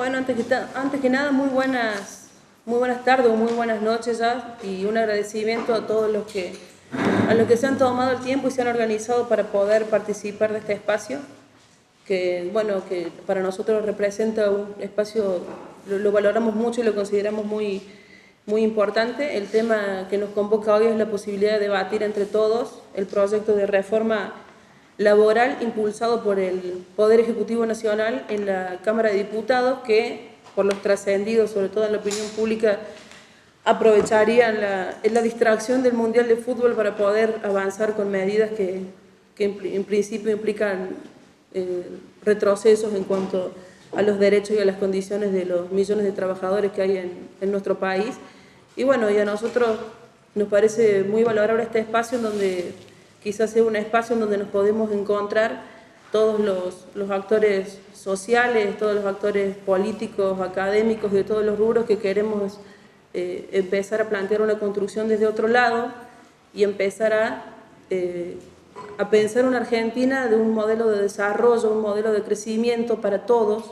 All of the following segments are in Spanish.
Bueno, antes que nada, muy buenas tardes o muy buenas noches ya, y un agradecimiento a todos los que se han tomado el tiempo y se han organizado para poder participar de este espacio, que para nosotros representa un espacio, lo valoramos mucho y lo consideramos muy importante. El tema que nos convoca hoy es la posibilidad de debatir entre todos el proyecto de reforma laboral impulsado por el Poder Ejecutivo Nacional en la Cámara de Diputados, que por los trascendidos, sobre todo en la opinión pública, aprovecharían la distracción del Mundial de Fútbol para poder avanzar con medidas que en principio implican retrocesos en cuanto a los derechos y a las condiciones de los millones de trabajadores que hay en nuestro país. Y bueno, y a nosotros nos parece muy valorable este espacio en donde quizás sea un espacio en donde nos podemos encontrar todos los actores sociales, todos los actores políticos, académicos, de todos los rubros que queremos empezar a plantear una construcción desde otro lado y empezar a pensar una Argentina de un modelo de desarrollo, un modelo de crecimiento para todos,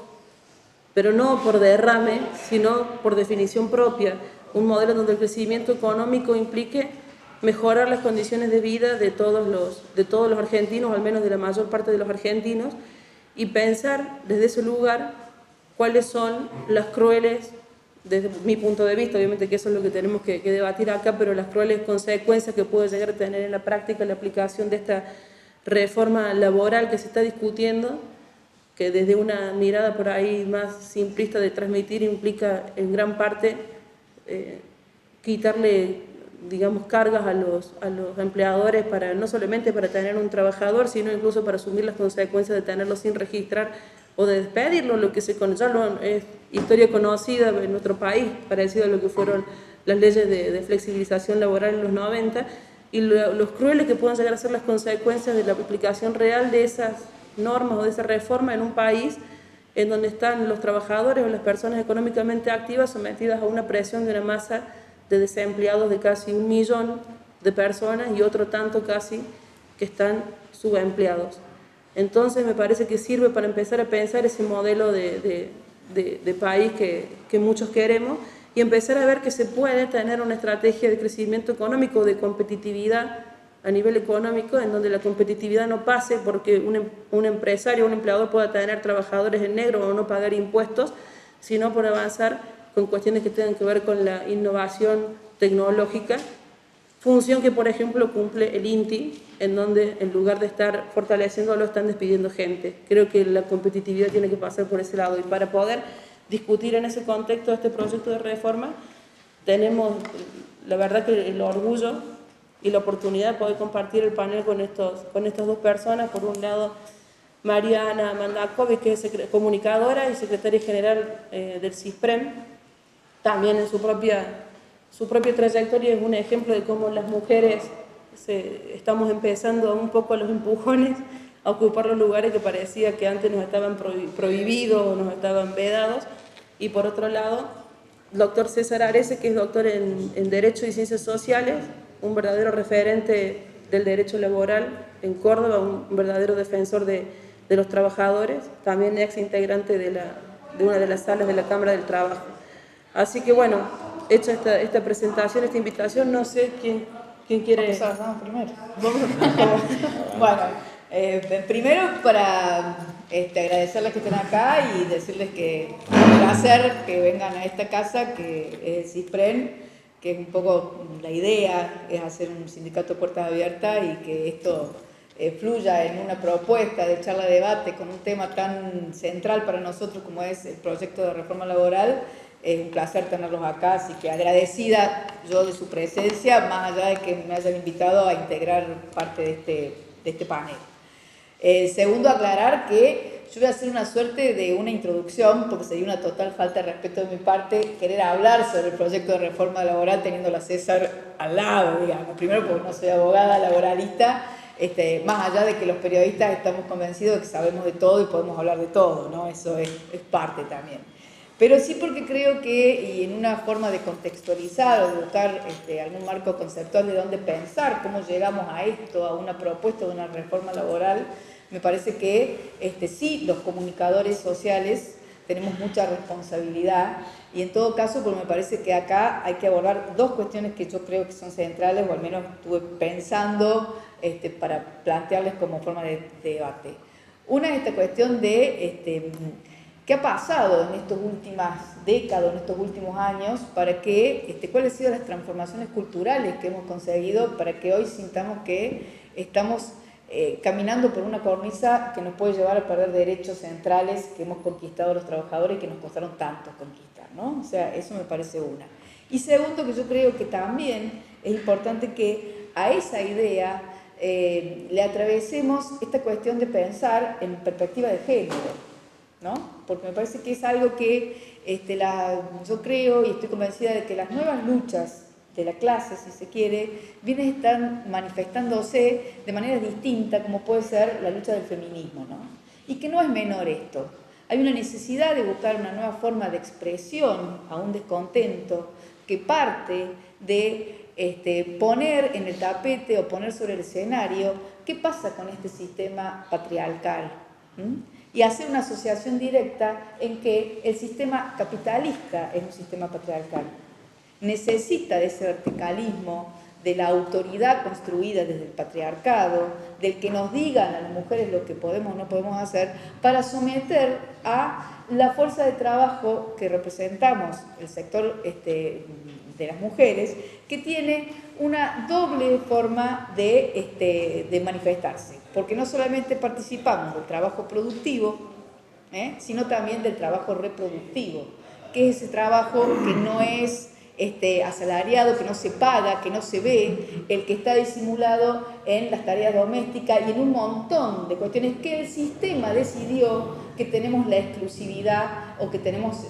pero no por derrame, sino por definición propia, un modelo donde el crecimiento económico implique mejorar las condiciones de vida de todos los argentinos, al menos de la mayor parte de los argentinos, y pensar desde ese lugar cuáles son las crueles, desde mi punto de vista, obviamente que eso es lo que tenemos que debatir acá, pero las crueles consecuencias que puede llegar a tener en la práctica la aplicación de esta reforma laboral que se está discutiendo, que desde una mirada por ahí más simplista de transmitir implica en gran parte quitarle, digamos, cargas a los empleadores, no solamente para tener un trabajador, sino incluso para asumir las consecuencias de tenerlo sin registrar o de despedirlo, lo que es historia conocida en nuestro país, parecido a lo que fueron las leyes de flexibilización laboral en los 90, y los crueles que pueden llegar a ser las consecuencias de la aplicación real de esas normas o de esa reforma en un país en donde están los trabajadores o las personas económicamente activas sometidas a una presión de una masa de desempleados de casi 1 millón de personas y otro tanto casi que están subempleados. Entonces me parece que sirve para empezar a pensar ese modelo de país que muchos queremos y empezar a ver que se puede tener una estrategia de crecimiento económico, de competitividad a nivel económico, en donde la competitividad no pase porque un empresario o un empleador pueda tener trabajadores en negro o no pagar impuestos, sino por avanzar con cuestiones que tengan que ver con la innovación tecnológica, función que, por ejemplo, cumple el INTI, en donde en lugar de estar fortaleciéndolo, están despidiendo gente. Creo que la competitividad tiene que pasar por ese lado, y para poder discutir en ese contexto este proyecto de reforma, tenemos, la verdad, que el orgullo y la oportunidad de poder compartir el panel con estas dos personas. Por un lado, Mariana Mandakovic, que es comunicadora y secretaria general del CISPREM, también en su propia trayectoria es un ejemplo de cómo las mujeres estamos empezando un poco a los empujones a ocupar los lugares que parecía que antes nos estaban prohibidos o nos estaban vedados. Y por otro lado, el doctor César Arese, que es doctor en Derecho y Ciencias Sociales, un verdadero referente del derecho laboral en Córdoba, un verdadero defensor de los trabajadores, también ex integrante de una de las salas de la Cámara del Trabajo. Así que bueno, hecha esta presentación, esta invitación, no sé quién quiere... Empezamos primero. Bueno, primero para agradecerles que estén acá y decirles que es un placer que vengan a esta casa, que es CISPREN, que es un poco la idea, es hacer un sindicato puertas abiertas y que esto fluya en una propuesta de charla de debate con un tema tan central para nosotros como es el proyecto de reforma laboral. Es un placer tenerlos acá, así que agradecida yo de su presencia, más allá de que me hayan invitado a integrar parte de este panel. Segundo, aclarar que yo voy a hacer una suerte de una introducción, porque sería una total falta de respeto de mi parte querer hablar sobre el proyecto de reforma laboral teniendo a César al lado, digamos. Primero porque no soy abogada laboralista, más allá de que los periodistas estamos convencidos de que sabemos de todo y podemos hablar de todo, ¿no? Eso es parte también. Pero sí porque creo que, y en una forma de contextualizar o de buscar algún marco conceptual de dónde pensar, cómo llegamos a esto, a una propuesta de una reforma laboral, me parece que sí, los comunicadores sociales tenemos mucha responsabilidad y en todo caso, pues me parece que acá hay que abordar dos cuestiones que yo creo que son centrales, o al menos estuve pensando para plantearles como forma de debate. Una es esta cuestión de qué ha pasado en estas últimas décadas, en estos últimos años, para que, cuáles han sido las transformaciones culturales que hemos conseguido para que hoy sintamos que estamos caminando por una cornisa que nos puede llevar a perder derechos centrales que hemos conquistado los trabajadores y que nos costaron tanto conquistar, ¿no? O sea, eso me parece una. Y segundo, que yo creo que también es importante que a esa idea le atravesemos esta cuestión de pensar en perspectiva de género, ¿no? Porque me parece que es algo que yo creo y estoy convencida de que las nuevas luchas de la clase, si se quiere, vienen a estar manifestándose de manera distinta, como puede ser la lucha del feminismo, ¿no? Y que no es menor esto. Hay una necesidad de buscar una nueva forma de expresión a un descontento que parte de poner en el tapete o poner sobre el escenario qué pasa con este sistema patriarcal. Y hacer una asociación directa en que el sistema capitalista es un sistema patriarcal. Necesita de ese verticalismo, de la autoridad construida desde el patriarcado, del que nos digan a las mujeres lo que podemos o no podemos hacer, para someter a la fuerza de trabajo que representamos, el sector de las mujeres, que tiene una doble forma de manifestarse, porque no solamente participamos del trabajo productivo, sino también del trabajo reproductivo, que es ese trabajo que no es asalariado, que no se paga, que no se ve, el que está disimulado en las tareas domésticas y en un montón de cuestiones que el sistema decidió que tenemos la exclusividad o que tenemos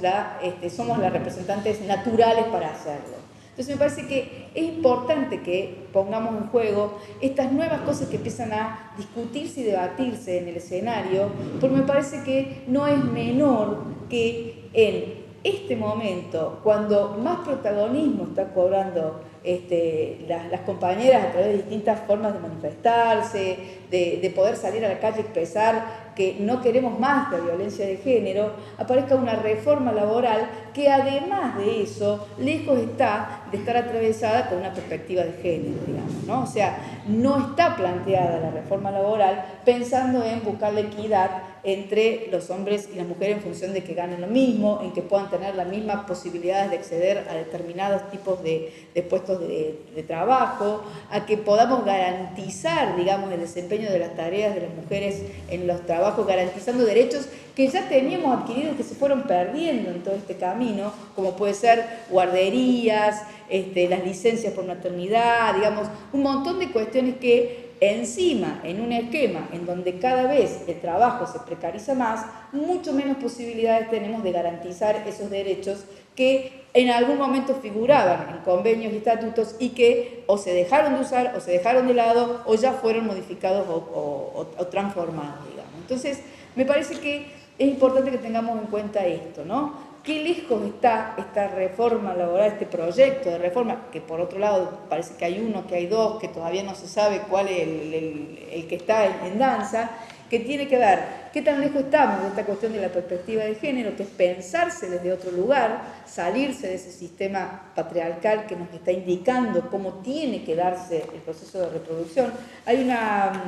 somos las representantes naturales para hacerlo. Entonces me parece que es importante que pongamos en juego estas nuevas cosas que empiezan a discutirse y debatirse en el escenario, porque me parece que no es menor que en este momento, cuando más protagonismo está cobrando las compañeras a través de distintas formas de manifestarse, de poder salir a la calle y expresar que no queremos más la violencia de género, aparezca una reforma laboral que además de eso, lejos está de estar atravesada con una perspectiva de género, digamos, ¿no? O sea, no está planteada la reforma laboral pensando en buscar la equidad entre los hombres y las mujeres en función de que ganen lo mismo, en que puedan tener las mismas posibilidades de acceder a determinados tipos de puestos de trabajo, a que podamos garantizar, digamos, el desempeño de las tareas de las mujeres en los trabajos, garantizando derechos que ya teníamos adquiridos y que se fueron perdiendo en todo este camino, como puede ser guarderías, las licencias por maternidad, digamos, un montón de cuestiones que encima, en un esquema en donde cada vez el trabajo se precariza más, mucho menos posibilidades tenemos de garantizar esos derechos que en algún momento figuraban en convenios y estatutos y que o se dejaron de usar o se dejaron de lado o ya fueron modificados o transformados, digamos. Entonces, me parece que es importante que tengamos en cuenta esto, ¿no? Qué lejos está esta reforma laboral, este proyecto de reforma, que por otro lado parece que hay uno, que hay dos, que todavía no se sabe cuál es el que está en danza, que tiene que ver qué tan lejos estamos de esta cuestión de la perspectiva de género, que es pensarse desde otro lugar, salirse de ese sistema patriarcal que nos está indicando cómo tiene que darse el proceso de reproducción. Hay una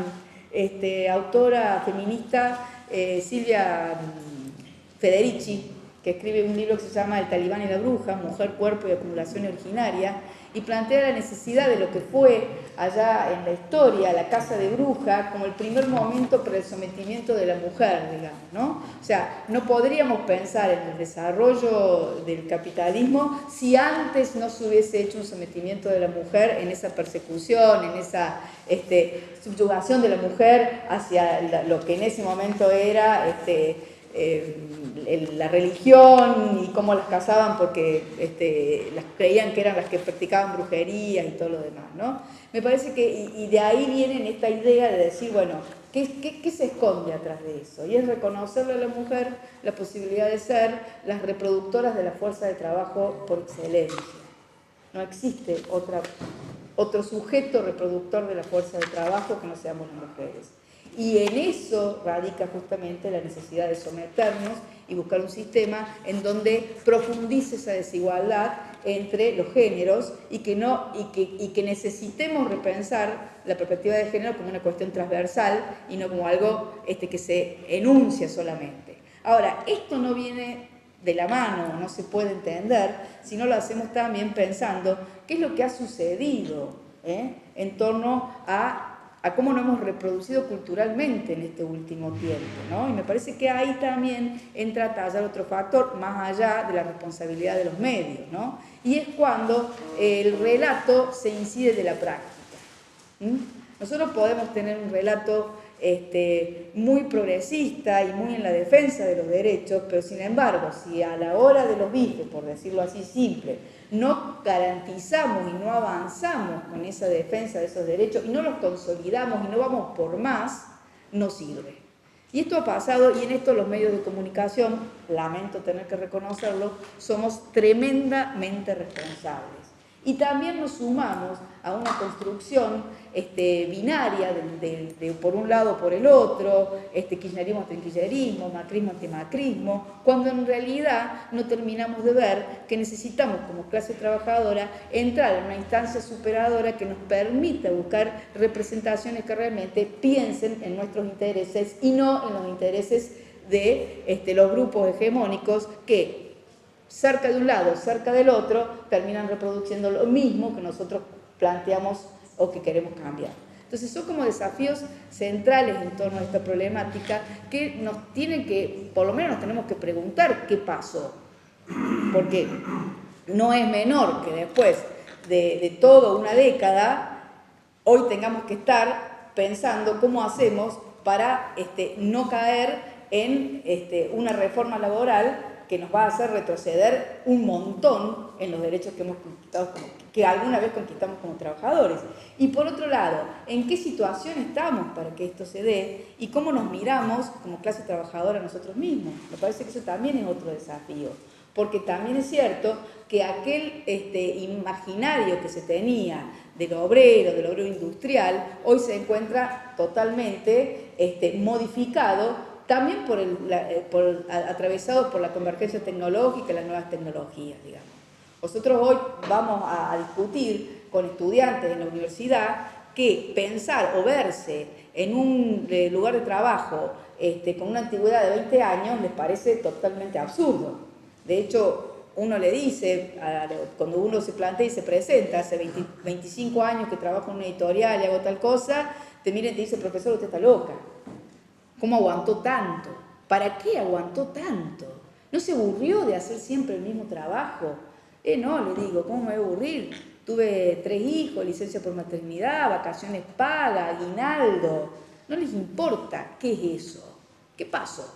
autora feminista, Silvia Federici, que escribe un libro que se llama El talibán y la bruja, Mujer, Cuerpo y Acumulación Originaria, y plantea la necesidad de lo que fue allá en la historia, la casa de bruja, como el primer momento para el sometimiento de la mujer, digamos, ¿no? O sea, no podríamos pensar en el desarrollo del capitalismo si antes no se hubiese hecho un sometimiento de la mujer en esa persecución, en esa subyugación de la mujer hacia lo que en ese momento era la religión y cómo las casaban porque las creían que eran las que practicaban brujerías y todo lo demás, ¿no? Me parece que, y de ahí viene esta idea de decir, bueno, ¿qué se esconde atrás de eso? Y es reconocerle a la mujer la posibilidad de ser las reproductoras de la fuerza de trabajo por excelencia. No existe otro sujeto reproductor de la fuerza de trabajo que no seamos las mujeres. Y en eso radica justamente la necesidad de someternos y buscar un sistema en donde profundice esa desigualdad entre los géneros y que necesitemos repensar la perspectiva de género como una cuestión transversal y no como algo que se enuncia solamente. Ahora, esto no viene de la mano, no se puede entender si no lo hacemos también pensando qué es lo que ha sucedido en torno a cómo nos hemos reproducido culturalmente en este último tiempo, ¿no? Y me parece que ahí también entra a tallar otro factor más allá de la responsabilidad de los medios, ¿no? Y es cuando el relato se incide de la práctica. Nosotros podemos tener un relato muy progresista y muy en la defensa de los derechos, pero sin embargo, si a la hora de los bifes, por decirlo así simple, no garantizamos y no avanzamos con esa defensa de esos derechos y no los consolidamos y no vamos por más, no sirve. Y esto ha pasado, y en esto los medios de comunicación, lamento tener que reconocerlo, somos tremendamente responsables. Y también nos sumamos a una construcción binaria de por un lado o por el otro, kirchnerismo ante kirchnerismo, macrismo ante macrismo, cuando en realidad no terminamos de ver que necesitamos como clase trabajadora entrar en una instancia superadora que nos permita buscar representaciones que realmente piensen en nuestros intereses y no en los intereses de los grupos hegemónicos que cerca de un lado, cerca del otro, terminan reproduciendo lo mismo que nosotros planteamos o que queremos cambiar. Entonces son como desafíos centrales en torno a esta problemática que nos tienen que, por lo menos nos tenemos que preguntar qué pasó. Porque no es menor que después de toda una década, hoy tengamos que estar pensando cómo hacemos para no caer en una reforma laboral que nos va a hacer retroceder un montón en los derechos que hemos conquistado, que alguna vez conquistamos como trabajadores. Y por otro lado, ¿en qué situación estamos para que esto se dé? Y cómo nos miramos como clase trabajadora nosotros mismos. Me parece que eso también es otro desafío. Porque también es cierto que aquel imaginario que se tenía del obrero industrial, hoy se encuentra totalmente modificado, también atravesado por la convergencia tecnológica y las nuevas tecnologías, digamos. Nosotros hoy vamos a discutir con estudiantes en la universidad que pensar o verse en un lugar de trabajo con una antigüedad de 20 años les parece totalmente absurdo. De hecho, uno le dice, cuando uno se plantea y se presenta, hace 25 años que trabajo en una editorial y hago tal cosa, te miran y te dice, profesor, usted está loca. ¿Cómo aguantó tanto? ¿Para qué aguantó tanto? ¿No se aburrió de hacer siempre el mismo trabajo? No, le digo, ¿cómo me voy a aburrir? Tuve 3 hijos, licencia por maternidad, vacaciones pagas, aguinaldo. No les importa qué es eso. ¿Qué pasó?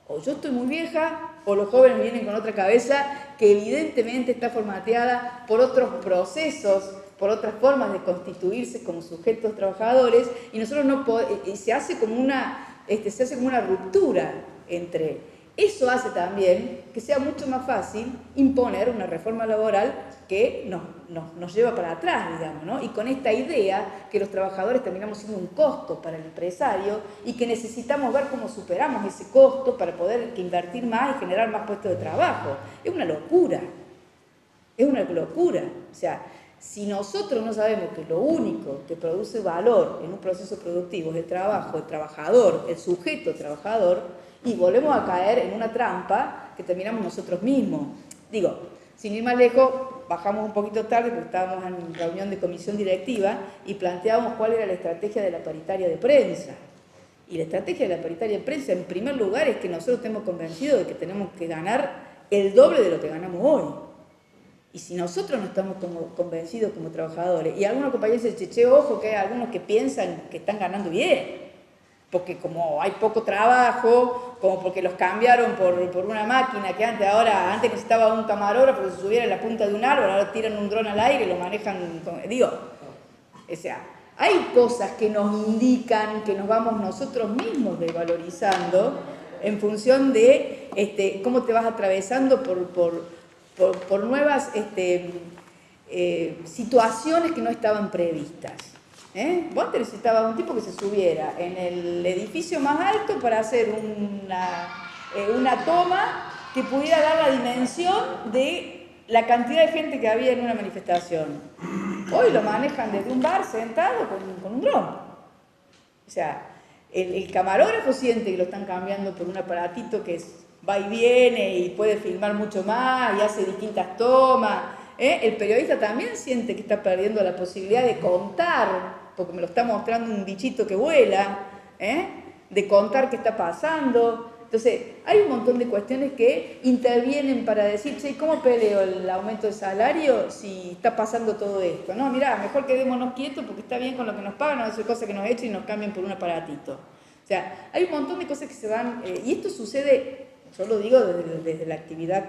O yo estoy muy vieja, o los jóvenes vienen con otra cabeza que evidentemente está formateada por otros procesos, por otras formas de constituirse como sujetos trabajadores, y nosotros no podemos, se hace como una ruptura entre. Eso hace también que sea mucho más fácil imponer una reforma laboral que nos lleva para atrás, digamos, ¿no? Y con esta idea que los trabajadores terminamos siendo un costo para el empresario y que necesitamos ver cómo superamos ese costo para poder invertir más y generar más puestos de trabajo. Es una locura. Es una locura. O sea, si nosotros no sabemos que lo único que produce valor en un proceso productivo es el trabajo, el trabajador, el sujeto trabajador, y volvemos a caer en una trampa que terminamos nosotros mismos. Digo, sin ir más lejos, bajamos un poquito tarde porque estábamos en reunión de comisión directiva y planteábamos cuál era la estrategia de la paritaria de prensa. Y la estrategia de la paritaria de prensa, en primer lugar, es que nosotros estemos convencidos de que tenemos que ganar el doble de lo que ganamos hoy. Y si nosotros no estamos convencidos como trabajadores, y algunos compañeros dicen, che, ojo, que hay algunos que piensan que están ganando bien, porque como hay poco trabajo, como porque los cambiaron por una máquina que antes necesitaba un camarógrafo que se subiera en la punta de un árbol, ahora tiran un dron al aire y lo manejan, o sea, hay cosas que nos indican que nos vamos nosotros mismos desvalorizando en función de cómo te vas atravesando por nuevas situaciones que no estaban previstas. Vos antes necesitabas un tipo que se subiera en el edificio más alto para hacer una toma que pudiera dar la dimensión de la cantidad de gente que había en una manifestación. Hoy lo manejan desde un bar sentado con un dron. O sea, el camarógrafo siente que lo están cambiando por un aparatito que va y viene y puede filmar mucho más y hace distintas tomas. El periodista también siente que está perdiendo la posibilidad de contar, porque me lo está mostrando un bichito que vuela, de contar qué está pasando. Entonces, hay un montón de cuestiones que intervienen para decir, che, ¿cómo peleo el aumento de salario si está pasando todo esto? No, mirá, mejor quedémonos quietos porque está bien con lo que nos pagan, no hacer cosas que nos echen y nos cambian por un aparatito. O sea, hay un montón de cosas que se van, y esto sucede, yo lo digo desde la actividad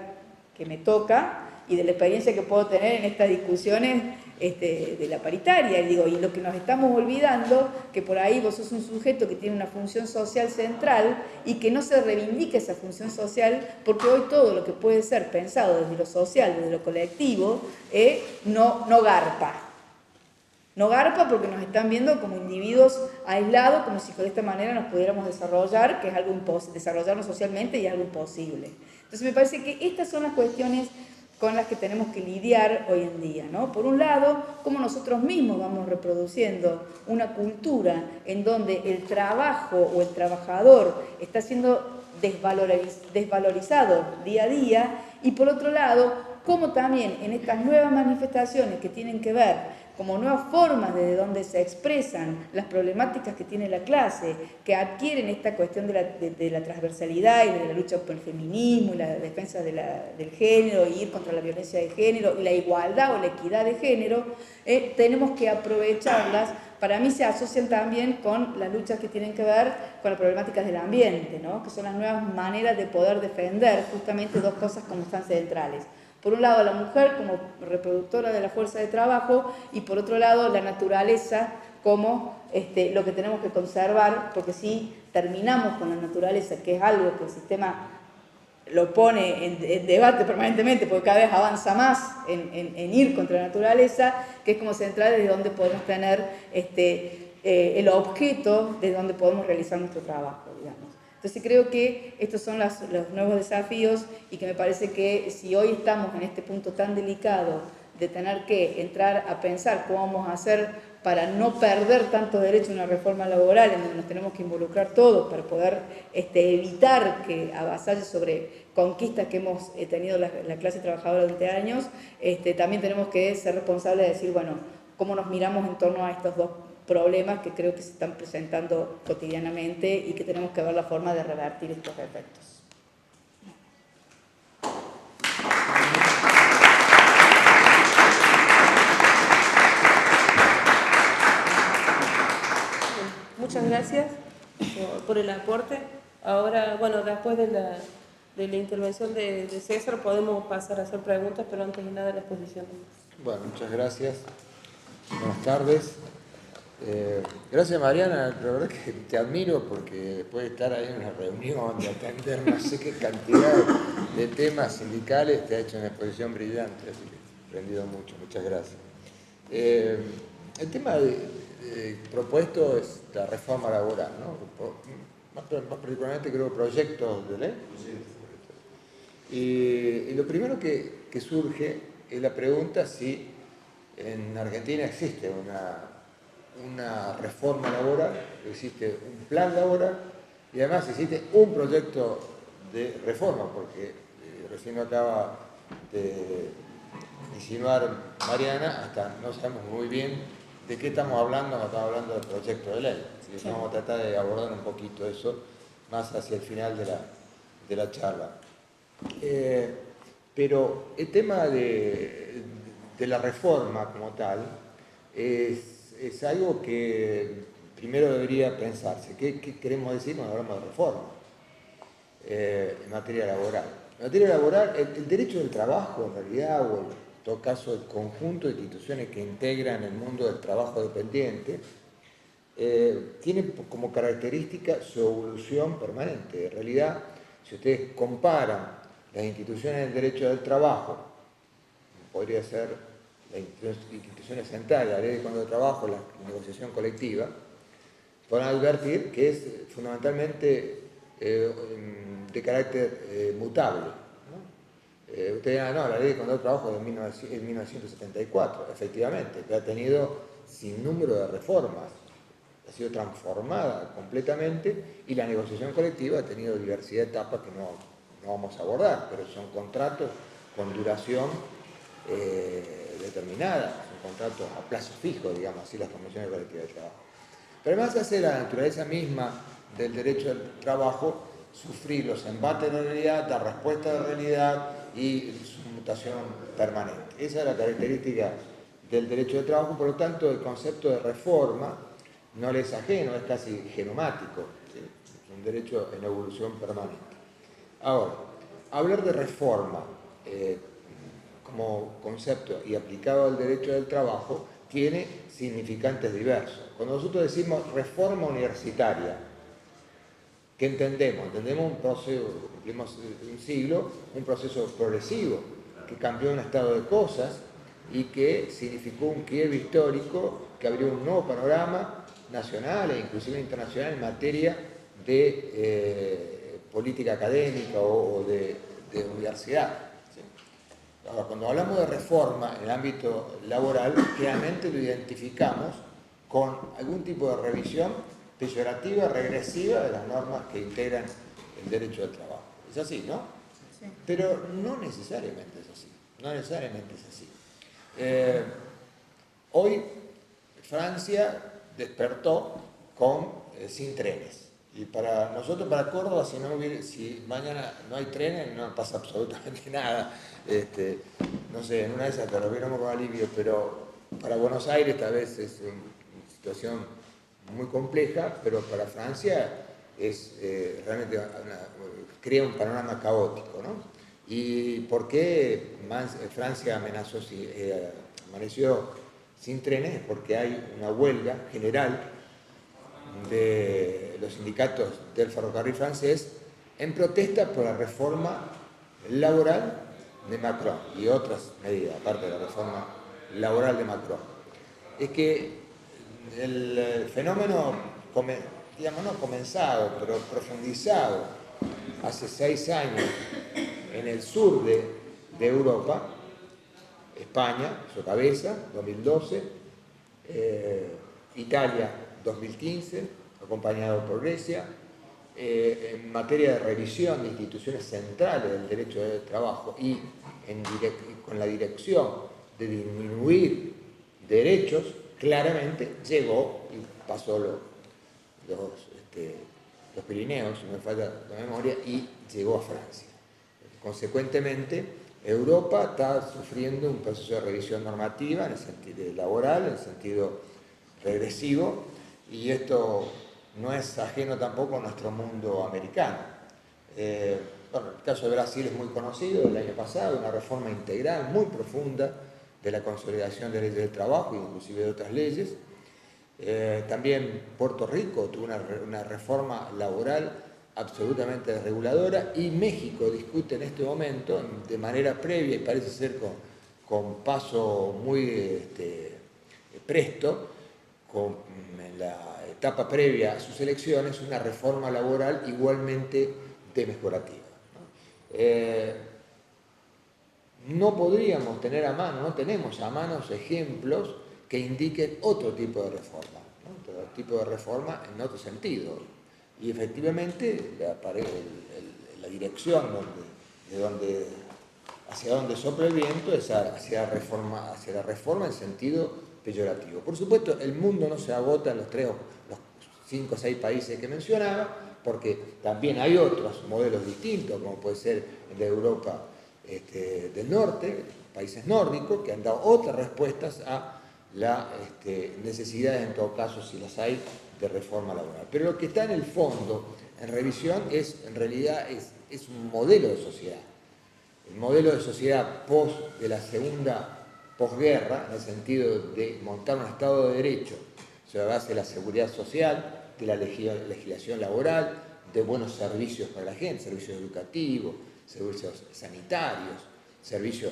que me toca y de la experiencia que puedo tener en estas discusiones de la paritaria, y lo que nos estamos olvidando, que por ahí vos sos un sujeto que tiene una función social central y que no se reivindica esa función social, porque hoy todo lo que puede ser pensado desde lo social, desde lo colectivo, no garpa. No garpa porque nos están viendo como individuos aislados, como si de esta manera nos pudiéramos desarrollar, que es algo desarrollarnos socialmente y es algo imposible. Entonces me parece que estas son las cuestiones con las que tenemos que lidiar hoy en día, ¿no? Por un lado, cómo nosotros mismos vamos reproduciendo una cultura en donde el trabajo o el trabajador está siendo desvalorizado día a día, y por otro lado, cómo también en estas nuevas manifestaciones que tienen que ver como nuevas formas de donde se expresan las problemáticas que tiene la clase, que adquieren esta cuestión de la transversalidad y de la lucha por el feminismo y la defensa del género, y ir contra la violencia de género y la igualdad o la equidad de género, tenemos que aprovecharlas. Para mí se asocian también con las luchas que tienen que ver con las problemáticas del ambiente, ¿no? Que son las nuevas maneras de poder defender justamente dos cosas como están centrales. Por un lado, la mujer como reproductora de la fuerza de trabajo, y por otro lado, la naturaleza como lo que tenemos que conservar, porque si terminamos con la naturaleza, que es algo que el sistema lo pone en debate permanentemente, porque cada vez avanza más en ir contra la naturaleza, que es como central desde donde podemos tener el objeto de donde podemos realizar nuestro trabajo, digamos. Entonces creo que estos son los nuevos desafíos, y que me parece que si hoy estamos en este punto tan delicado de tener que entrar a pensar cómo vamos a hacer para no perder tantos derechos en una reforma laboral, en donde nos tenemos que involucrar todos para poder evitar que avasalle sobre conquistas que hemos tenido la clase trabajadora durante años, también tenemos que ser responsables de decir, bueno, cómo nos miramos en torno a estos dos problemas que creo que se están presentando cotidianamente y que tenemos que ver la forma de revertir estos efectos. Muchas gracias por el aporte. Ahora, bueno, después de la intervención de César podemos pasar a hacer preguntas, pero antes de nada la exposición. Bueno, muchas gracias. Buenas tardes. Gracias, Mariana, la verdad que te admiro, porque después de estar ahí en una reunión, de atender no sé qué cantidad de temas sindicales, te ha hecho una exposición brillante, así que he aprendido mucho, muchas gracias. El tema propuesto es la reforma laboral, ¿no? Más particularmente creo proyectos de ley. Y lo primero que surge es la pregunta si en Argentina existe una reforma laboral, existe un plan laboral, y además existe un proyecto de reforma, porque recién lo acaba de insinuar Mariana, hasta no sabemos muy bien de qué estamos hablando cuando estamos hablando del proyecto de ley. Así que vamos a tratar de abordar un poquito eso más hacia el final de la charla. Pero el tema de la reforma como tal es algo que primero debería pensarse. ¿Qué queremos decir cuando hablamos de reforma en materia laboral? En materia laboral, el derecho del trabajo, en realidad, o en todo caso el conjunto de instituciones que integran el mundo del trabajo dependiente, tiene como característica su evolución permanente. En realidad, si ustedes comparan las instituciones del derecho del trabajo, podría ser las instituciones centrales, la ley de contrato de trabajo, la negociación colectiva, podrán advertir que es fundamentalmente de carácter mutable, ¿no? Ustedes dirán, no, la ley de contrato de trabajo es de 1974, efectivamente, pero ha tenido sin número de reformas, ha sido transformada completamente y la negociación colectiva ha tenido diversidad de etapas que no vamos a abordar, pero son contratos con duración determinada, son contratos a plazo fijo, digamos así, las convenciones colectivas de trabajo. Pero además hace la naturaleza misma del derecho al trabajo sufrir los embates de realidad, la respuesta de realidad y su mutación permanente. Esa es la característica del derecho del trabajo, por lo tanto el concepto de reforma no le es ajeno, es casi genomático, ¿sí? Es un derecho en evolución permanente. Ahora, hablar de reforma como concepto y aplicado al derecho del trabajo tiene significantes diversos. Cuando nosotros decimos reforma universitaria, ¿qué entendemos? Entendemos un proceso, cumplimos un siglo, un proceso progresivo que cambió un estado de cosas y que significó un quiebre histórico que abrió un nuevo panorama nacional e inclusive internacional en materia de política académica o de universidad. ¿Sí? Ahora, cuando hablamos de reforma en el ámbito laboral, claramente lo identificamos con algún tipo de revisión peyorativa, regresiva de las normas que integran el derecho del trabajo. Es así, ¿no? Sí. Pero no necesariamente es así. No necesariamente es así. Hoy Francia despertó sin trenes. Y para nosotros, para Córdoba, si mañana no hay trenes, no pasa absolutamente nada. No sé, en una de esas te lo viéramos con alivio, pero para Buenos Aires tal vez es una situación muy compleja, pero para Francia es realmente crea un panorama caótico, ¿no? ¿Y por qué Francia amaneció sin trenes? Porque hay una huelga general de los sindicatos del ferrocarril francés en protesta por la reforma laboral de Macron y otras medidas, aparte de la reforma laboral de Macron. Es que el fenómeno, digamos, no comenzado, pero profundizado hace 6 años en el sur de Europa, España, su cabeza, 2012, Italia, 2015, acompañado por Grecia, en materia de revisión de instituciones centrales del derecho del trabajo y con la dirección de disminuir derechos, claramente llegó y pasó los Pirineos, si no me falla la memoria, y llegó a Francia. Consecuentemente, Europa está sufriendo un proceso de revisión normativa en el sentido laboral, en el sentido regresivo, y esto no es ajeno tampoco a nuestro mundo americano. Bueno, el caso de Brasil es muy conocido, el año pasado, una reforma integral muy profunda de la consolidación de leyes del trabajo, inclusive de otras leyes. También Puerto Rico tuvo una reforma laboral absolutamente desreguladora, y México discute en este momento, de manera previa y parece ser con paso muy presto, en la etapa previa a sus elecciones, una reforma laboral igualmente demejorativa. No podríamos tener a mano, no tenemos a mano ejemplos que indiquen otro tipo de reforma, ¿no? Otro tipo de reforma en otro sentido. Y efectivamente la dirección hacia donde sopla el viento es hacia la reforma en sentido peyorativo. Por supuesto, el mundo no se agota en los 5 o 6 países que mencionaba, porque también hay otros modelos distintos, como puede ser el de Europa del norte, países nórdicos, que han dado otras respuestas a las necesidades, en todo caso, si las hay, de reforma laboral. Pero lo que está en el fondo, en revisión, en realidad es un modelo de sociedad. El modelo de sociedad de la segunda posguerra, en el sentido de montar un Estado de Derecho sobre la base de la seguridad social, de la legislación laboral, de buenos servicios para la gente, servicios educativos, servicios sanitarios, servicios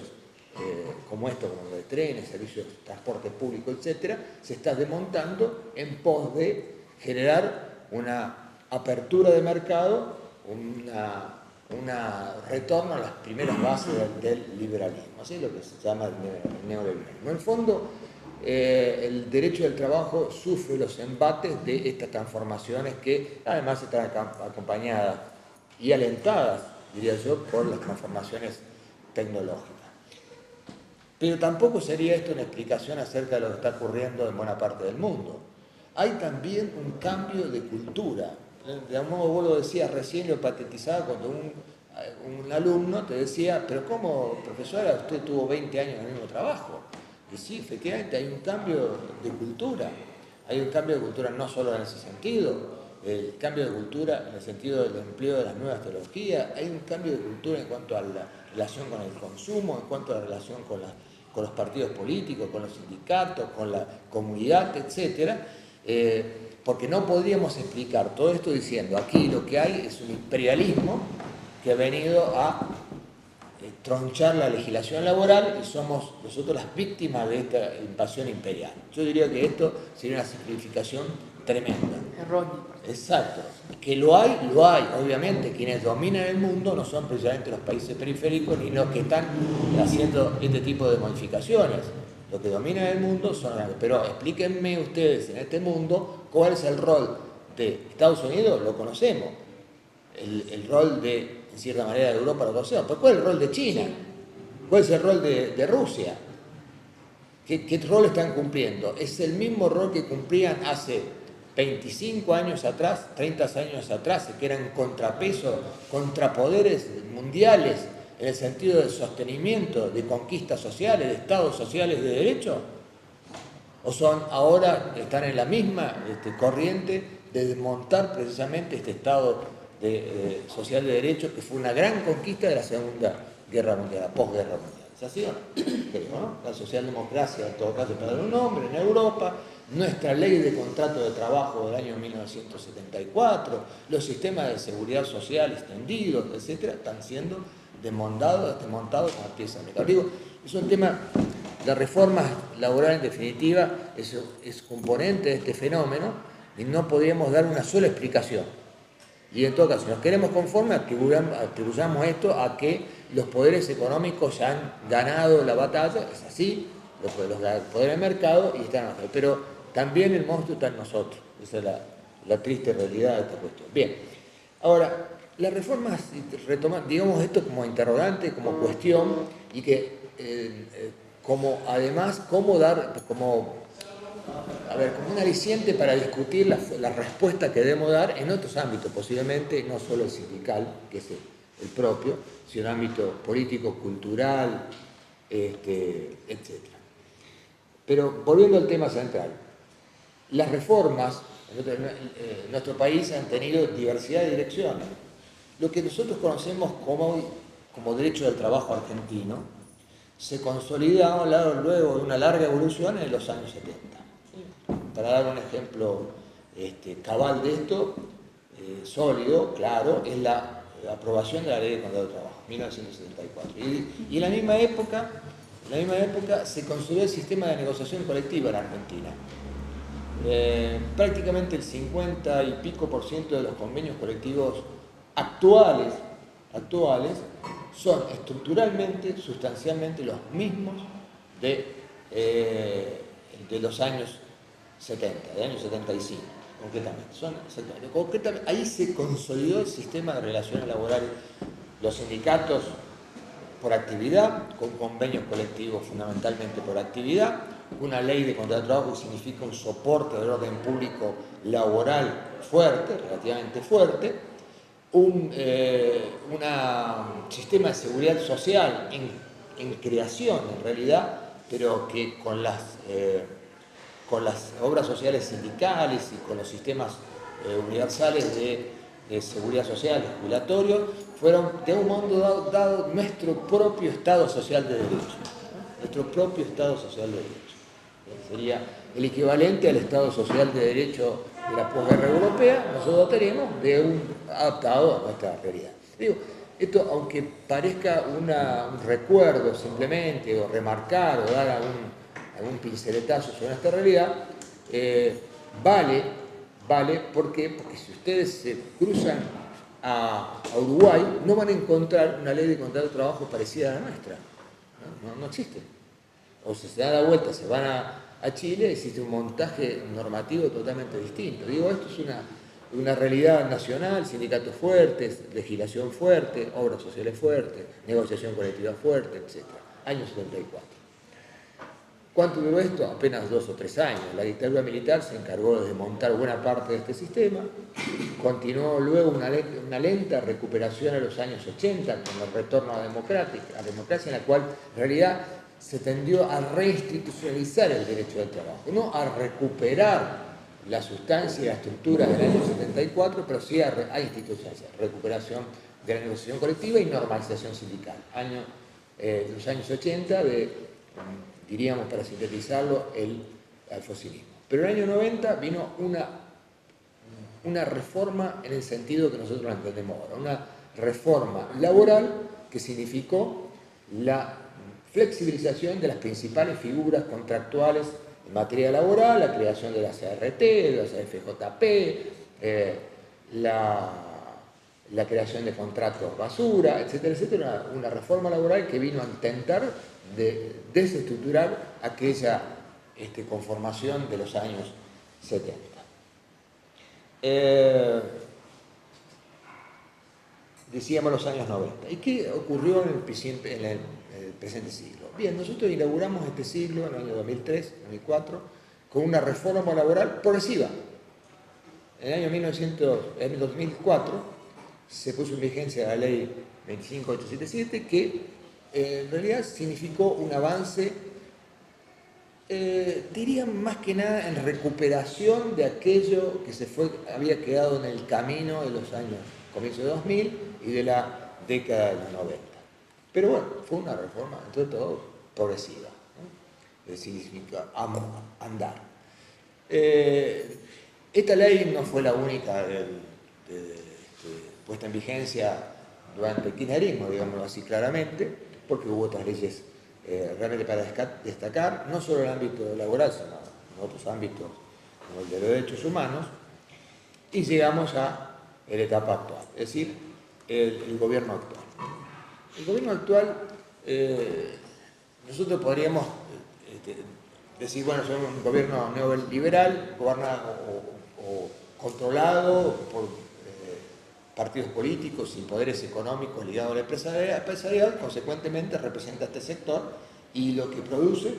como esto, como los de trenes, servicios de transporte público, etcétera, se está desmontando en pos de generar una apertura de mercado, una retorno a las primeras bases del liberalismo, así es lo que se llama el neoliberalismo. En el fondo, el derecho del trabajo sufre los embates de estas transformaciones que además están acompañadas y alentadas, diría yo, por las transformaciones tecnológicas. Pero tampoco sería esto una explicación acerca de lo que está ocurriendo en buena parte del mundo. Hay también un cambio de cultura. De algún modo vos lo decías recién, lo patetizaba cuando un alumno te decía, pero ¿cómo, profesora, usted tuvo 20 años en el mismo trabajo? Y sí, efectivamente, hay un cambio de cultura. Hay un cambio de cultura no solo en ese sentido, el cambio de cultura en el sentido del empleo de las nuevas tecnologías, hay un cambio de cultura en cuanto a la relación con el consumo, en cuanto a la relación con los partidos políticos, con los sindicatos, con la comunidad, etcétera, porque no podríamos explicar todo esto diciendo aquí lo que hay es un imperialismo que ha venido a tronchar la legislación laboral y somos nosotros las víctimas de esta invasión imperial. Yo diría que esto sería una simplificación tremenda. Erróneo. Exacto. Que lo hay, obviamente. Quienes dominan el mundo no son precisamente los países periféricos ni los que están haciendo este tipo de modificaciones. Los que dominan el mundo son... Pero explíquenme ustedes en este mundo cuál es el rol de Estados Unidos, lo conocemos. El rol de, en cierta manera, de Europa lo conocemos. Pero ¿cuál es el rol de China? ¿Cuál es el rol de Rusia? ¿Qué rol están cumpliendo? Es el mismo rol que cumplían hace 25 años atrás, 30 años atrás, que eran contrapesos, contrapoderes mundiales en el sentido del sostenimiento de conquistas sociales, de estados sociales de derecho, o son ahora, están en la misma corriente de desmontar precisamente este estado social de derecho que fue una gran conquista de la Segunda Guerra Mundial, la posguerra mundial. ¿Es así o no? Creo, ¿no? La socialdemocracia, en todo caso, para dar un nombre, en Europa, nuestra ley de contrato de trabajo del año 1974, los sistemas de seguridad social extendidos, etcétera, están siendo desmontados con piezas de metal. Digo, es un tema, la reforma laboral en definitiva es componente de este fenómeno y no podríamos dar una sola explicación. Y en todo caso, si nos queremos conformes, atribuyamos esto a que los poderes económicos ya han ganado la batalla, es así, los poderes del mercado y están nosotros. Pero también el monstruo está en nosotros. Esa es la triste realidad de esta cuestión. Bien, ahora, las reformas, digamos esto como interrogante, como cuestión, y que como además, como un aliciente para discutir la respuesta que debemos dar en otros ámbitos, posiblemente no solo el sindical, que es el propio, sino el ámbito político, cultural, etc. Pero volviendo al tema central, las reformas en nuestro país han tenido diversidad de direcciones. Lo que nosotros conocemos como derecho del trabajo argentino se consolida luego de una larga evolución en los años 70. Para dar un ejemplo cabal de esto, sólido, claro, es la aprobación de la Ley de Contrato de Trabajo, 1974. Y en la misma época se consolidó el sistema de negociación colectiva en Argentina. Prácticamente el 50 y pico % de los convenios colectivos actuales son estructuralmente, sustancialmente los mismos de los años 70, de años 75, concretamente. Ahí se consolidó el sistema de relaciones laborales, los sindicatos por actividad, con convenios colectivos fundamentalmente por actividad, una ley de contrato de trabajo que significa un soporte del orden público laboral fuerte, relativamente fuerte, un sistema de seguridad social en creación en realidad, pero que con las obras sociales sindicales y con los sistemas universales de seguridad social, jubilatorios, fueron de un modo dado nuestro propio Estado Social de Derecho. Nuestro propio Estado Social de Derecho. Sería el equivalente al Estado Social de Derecho de la posguerra europea, nosotros tenemos adaptado a nuestra realidad. Digo, esto, aunque parezca un recuerdo simplemente, o remarcar, o dar algún pinceletazo sobre esta realidad, vale, ¿por qué? Porque si ustedes se cruzan a Uruguay, no van a encontrar una ley de contrato de trabajo parecida a la nuestra. No existe. O si se dan la vuelta, se van a Chile, existe un montaje normativo totalmente distinto. Digo, esto es una realidad nacional, sindicatos fuertes, legislación fuerte, obras sociales fuertes, negociación colectiva fuerte, etc. Año 74. ¿Cuánto duró esto? Apenas 2 o 3 años. La dictadura militar se encargó de desmontar buena parte de este sistema. Continuó luego una lenta recuperación en los años 80 con el retorno a la democracia, en la cual en realidad se tendió a reinstitucionalizar el derecho del trabajo, no a recuperar la sustancia y la estructura del año 74, pero sí a institucionalizar, recuperación de la negociación colectiva y normalización sindical. Los años 80 diríamos para sintetizarlo, el alfosinismo. Pero en el año 90 vino una reforma en el sentido que nosotros la entendemos ahora, una reforma laboral que significó la flexibilización de las principales figuras contractuales en materia laboral, la creación de la CRT, de la FJP, la creación de contratos basura, etcétera, etcétera, una reforma laboral que vino a intentar desestructurar aquella conformación de los años 70. Decíamos los años 90. ¿Y qué ocurrió en el presente siglo? Bien, nosotros inauguramos este siglo en el año 2003, 2004, con una reforma laboral progresiva. En el año 2004 se puso en vigencia la ley 25877 que en realidad significó un avance, diría más que nada en recuperación de aquello que había quedado en el camino de los años comienzo de 2000 y de la década de los 90. Pero bueno, fue una reforma, entre todo, progresiva, ¿no? Significa andar. Esta ley no fue la única puesta en vigencia durante el kirchnerismo, digámoslo así claramente, porque hubo otras leyes realmente para destacar, no solo en el ámbito laboral, sino en otros ámbitos como el de los derechos humanos, y llegamos a la etapa actual, es decir, el gobierno actual. El gobierno actual, nosotros podríamos decir, bueno, es un gobierno neoliberal, gobernado o controlado por partidos políticos sin poderes económicos ligados al empresarial, consecuentemente representa este sector y lo que produce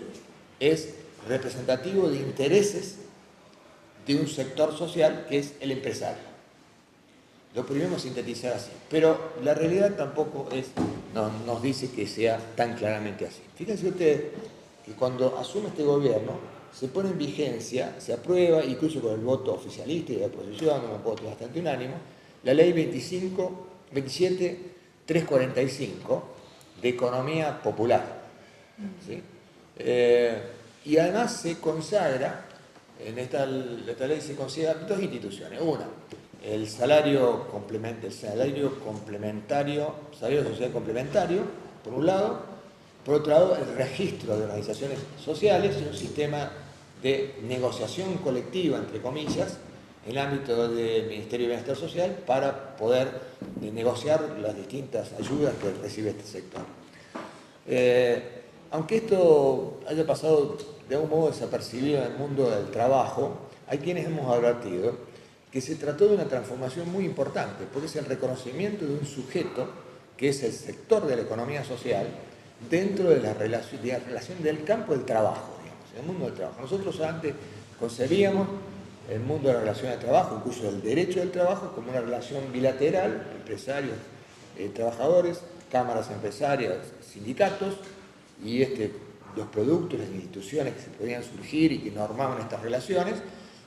es representativo de intereses de un sector social que es el empresario. Lo podríamos sintetizar así, pero la realidad tampoco nos dice que sea tan claramente así. Fíjense ustedes que cuando asume este gobierno se pone en vigencia, se aprueba, incluso con el voto oficialista y de oposición, un voto bastante unánime, la ley 27345 de economía popular. ¿Sí? Y además se consagra, en esta ley se consagran 2 instituciones. Una, el salario complementario, salario social complementario, por un lado. Por otro lado, el registro de organizaciones sociales y un sistema de negociación colectiva, entre comillas, en el ámbito del Ministerio de Bienestar Social para poder negociar las distintas ayudas que recibe este sector. Aunque esto haya pasado de algún modo desapercibido en el mundo del trabajo, hay quienes hemos advertido que se trató de una transformación muy importante, porque es el reconocimiento de un sujeto que es el sector de la economía social dentro de la relación del campo del trabajo, digamos, en el mundo del trabajo. Nosotros antes concebíamos el mundo de la relación de trabajo, incluso el derecho del trabajo, como una relación bilateral, empresarios, trabajadores, cámaras empresarias, sindicatos, y los productos, las instituciones que se podían surgir y que normaban estas relaciones,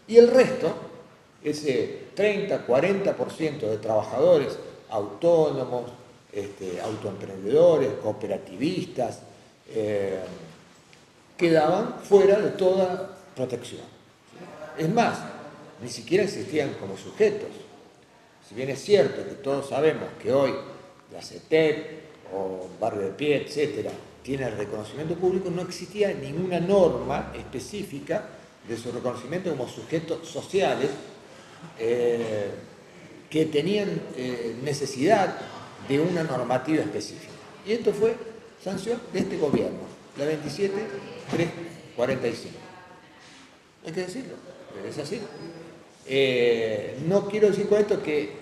y el resto, ese 30-40% de trabajadores autónomos, autoemprendedores, cooperativistas, quedaban fuera de toda protección. Es más, ni siquiera existían como sujetos. Si bien es cierto que todos sabemos que hoy la CETEP o Barrio de Pie, etcétera, tiene el reconocimiento público, no existía ninguna norma específica de su reconocimiento como sujetos sociales que tenían necesidad de una normativa específica. Y esto fue sanción de este gobierno, la 27345. Hay que decirlo, es así. No quiero decir con esto que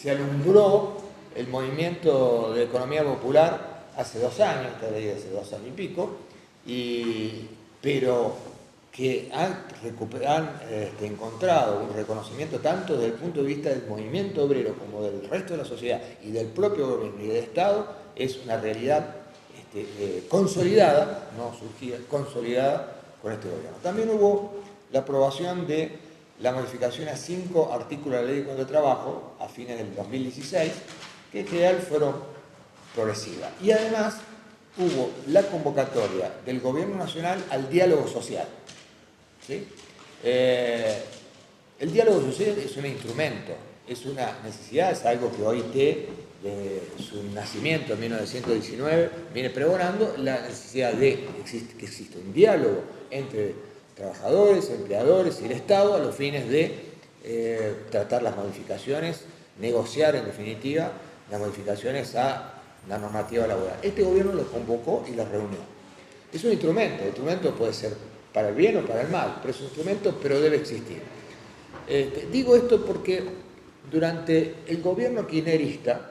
se alumbró el movimiento de economía popular hace 2 años, esta ley hace 2 años y pico, pero que han encontrado un reconocimiento tanto desde el punto de vista del movimiento obrero como del resto de la sociedad y del propio gobierno y del Estado, es una realidad consolidada, no surgida, consolidada con este gobierno. También hubo la aprobación de la modificación a 5 artículos de la Ley de Contrato de Trabajo a fines del 2016, que en general fueron progresivas. Y además hubo la convocatoria del Gobierno Nacional al diálogo social. ¿Sí? El diálogo social es un instrumento, es una necesidad, es algo que OIT, de su nacimiento en 1919, viene pregonando la necesidad de que exista un diálogo entre trabajadores, empleadores y el Estado a los fines de tratar las modificaciones, negociar en definitiva las modificaciones a la normativa laboral. Este gobierno lo convocó y lo reunió. Es un instrumento, el instrumento puede ser para el bien o para el mal, pero es un instrumento, pero debe existir. Digo esto porque durante el gobierno kirchnerista,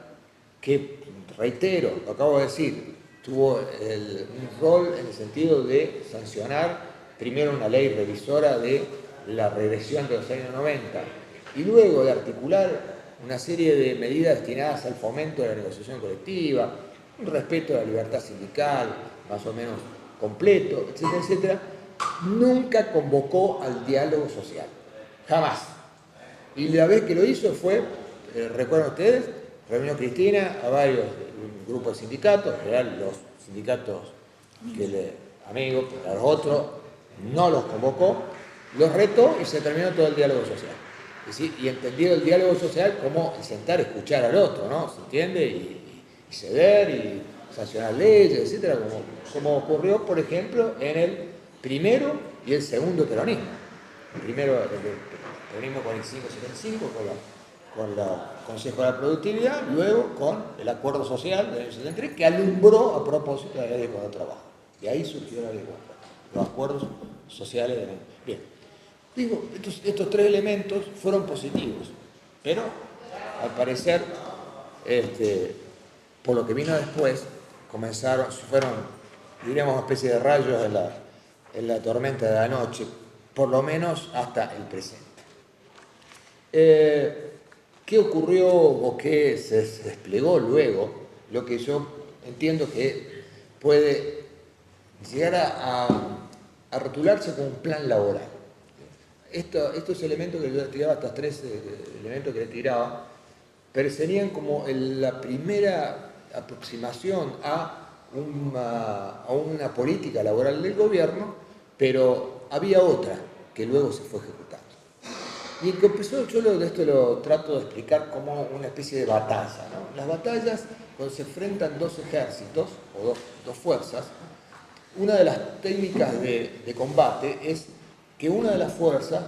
que reitero, lo acabo de decir, tuvo un rol en el sentido de sancionar primero una ley revisora de la regresión de los años 90 y luego de articular una serie de medidas destinadas al fomento de la negociación colectiva, un respeto a la libertad sindical, más o menos completo, etcétera, etcétera, nunca convocó al diálogo social, jamás. Y la vez que lo hizo fue, recuerdan ustedes, reunió Cristina a varios grupos de sindicatos, en general los sindicatos amigos, a los otros no los convocó, los retó y se terminó todo el diálogo social. Es decir, y entendido el diálogo social como sentar a escuchar al otro, ¿no? ¿Se entiende? Y ceder y sancionar leyes, etcétera, como ocurrió, por ejemplo, en el primero y el segundo peronismo. El primero, el peronismo con el 575, con el Consejo de la Productividad, luego con el Acuerdo Social del año 73, que alumbró a propósito de la Ley de Contrato de Trabajo. De ahí surgió la Ley de Contrato, los acuerdos sociales de la ley. Bien, digo, estos 3 elementos fueron positivos, pero al parecer, por lo que vino después, fueron, diríamos, una especie de rayos en la tormenta de la noche, por lo menos hasta el presente. ¿Qué ocurrió o qué se desplegó luego? Lo que yo entiendo que puede llegar a rotularse como un plan laboral. Estos elementos que yo le tiraba, estos 3 elementos que le tiraba, parecerían como la primera aproximación a una política laboral del gobierno, pero había otra que luego se fue ejecutando. Y el que empezó, esto lo trato de explicar como una especie de batalla, ¿no? Las batallas, cuando se enfrentan 2 ejércitos o dos fuerzas, una de las técnicas de combate es que una de las fuerzas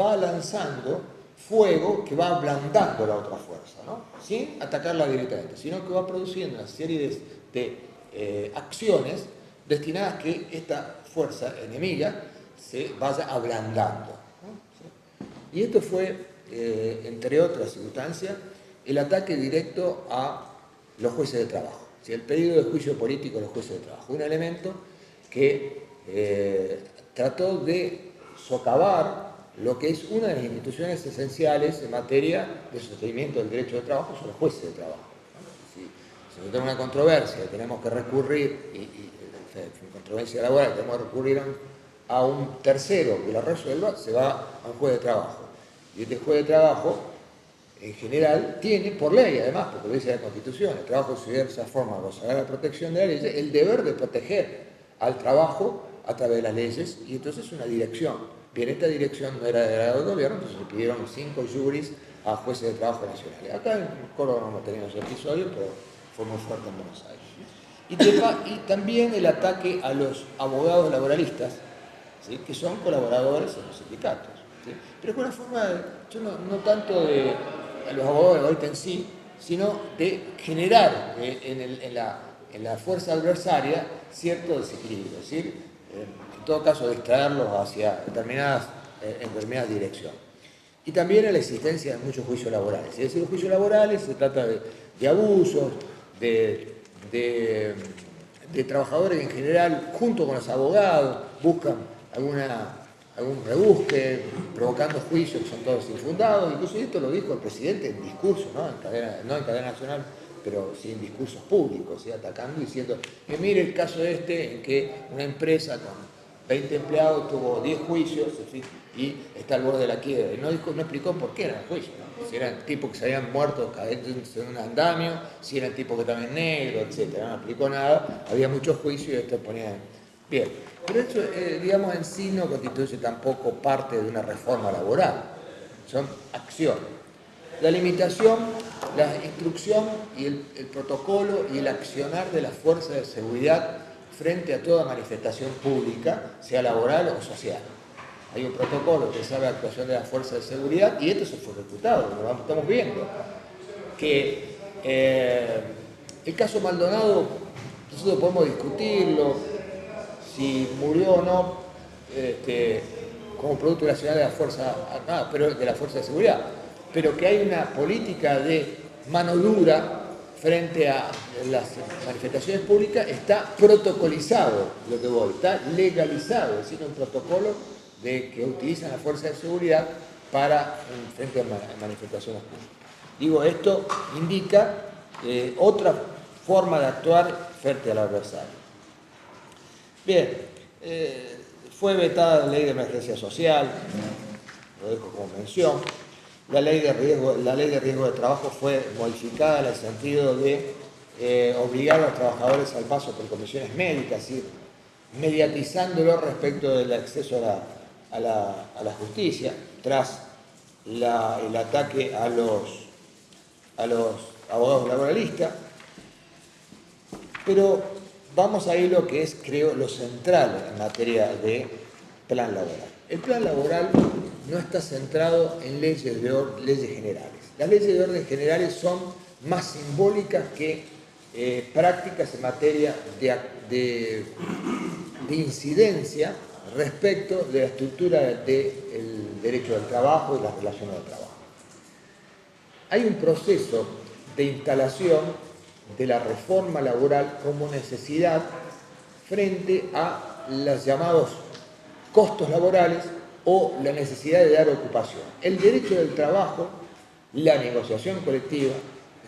va lanzando fuego que va ablandando la otra fuerza, ¿no? Sin atacarla directamente, sino que va produciendo una serie de acciones destinadas a que esta fuerza enemiga se vaya ablandando, ¿no? ¿Sí? Y esto fue, entre otras circunstancias, el ataque directo a los jueces de trabajo, ¿sí? El pedido de juicio político a los jueces de trabajo, un elemento que trató de socavar lo que es una de las instituciones esenciales en materia de sostenimiento del derecho de trabajo, son los jueces de trabajo, ¿no? Si se tiene una controversia, tenemos que recurrir, controversia laboral, tenemos que recurrir a un tercero que la resuelva, se va a un juez de trabajo. Y este juez de trabajo, en general, tiene, por ley además, porque lo dice la Constitución, el trabajo se diversa forma de gozar la protección de la ley, el deber de proteger al trabajo a través de las leyes, y entonces una dirección. Bien, esta dirección no era de grado del gobierno, entonces le pidieron 5 juris a jueces de trabajo nacionales. Acá en Córdoba no hemos tenido ese episodio, pero fue muy fuerte en Buenos Aires. Y también el ataque a los abogados laboralistas, ¿sí? Que son colaboradores en los sindicatos, ¿sí? Pero con una forma, yo no tanto de a los abogados de la OIT en sí, sino de generar en la fuerza adversaria cierto desequilibrio, es decir, en todo caso distraerlos hacia en determinadas direcciones. Y también a la existencia de muchos juicios laborales. Es decir, los juicios laborales se trata de abusos, de trabajadores que en general, junto con los abogados, buscan algún rebusque, provocando juicios que son todos infundados. Incluso esto lo dijo el presidente en discurso, no en cadena nacional, pero sí en discursos públicos, ¿sí? Atacando y diciendo que mire el caso en que una empresa con 20 empleados tuvo 10 juicios, y está al borde de la quiebra. Y no explicó por qué eran juicios, ¿no? Si eran tipos que se habían muerto en un andamio, si eran tipos que estaban negros, etc. No explicó nada, había muchos juicios y esto ponía bien. Pero eso, digamos, en sí no constituye tampoco parte de una reforma laboral, son acciones. La limitación, la instrucción y el protocolo y el accionar de las fuerzas de seguridad frente a toda manifestación pública, sea laboral o social. Hay un protocolo que sabe la actuación de las fuerzas de seguridad y esto se fue ejecutado, lo estamos viendo. Que el caso Maldonado, nosotros podemos discutirlo, si murió o no como producto de la acción de la fuerza armada, pero de la fuerza de seguridad, pero que hay una política de mano dura frente a las manifestaciones públicas, está protocolizado, lo que voy, está legalizado, es decir, un protocolo que utilizan la fuerza de seguridad frente a manifestaciones públicas. Digo, esto indica otra forma de actuar frente al adversario. Bien, fue vetada la ley de emergencia social, lo dejo como mención. La ley de riesgo de trabajo fue modificada en el sentido de obligar a los trabajadores al paso por comisiones médicas, ¿sí? Mediatizándolo respecto del acceso a la justicia, tras el ataque a los abogados laboralistas. Pero vamos a ir lo que es, creo, lo central en materia de plan laboral. El plan laboral no está centrado en leyes generales. Las leyes de orden generales son más simbólicas que prácticas en materia de incidencia respecto de la estructura del derecho del trabajo y las relaciones del trabajo. Hay un proceso de instalación de la reforma laboral como necesidad frente a los llamados costos laborales o la necesidad de dar ocupación. El derecho del trabajo, la negociación colectiva,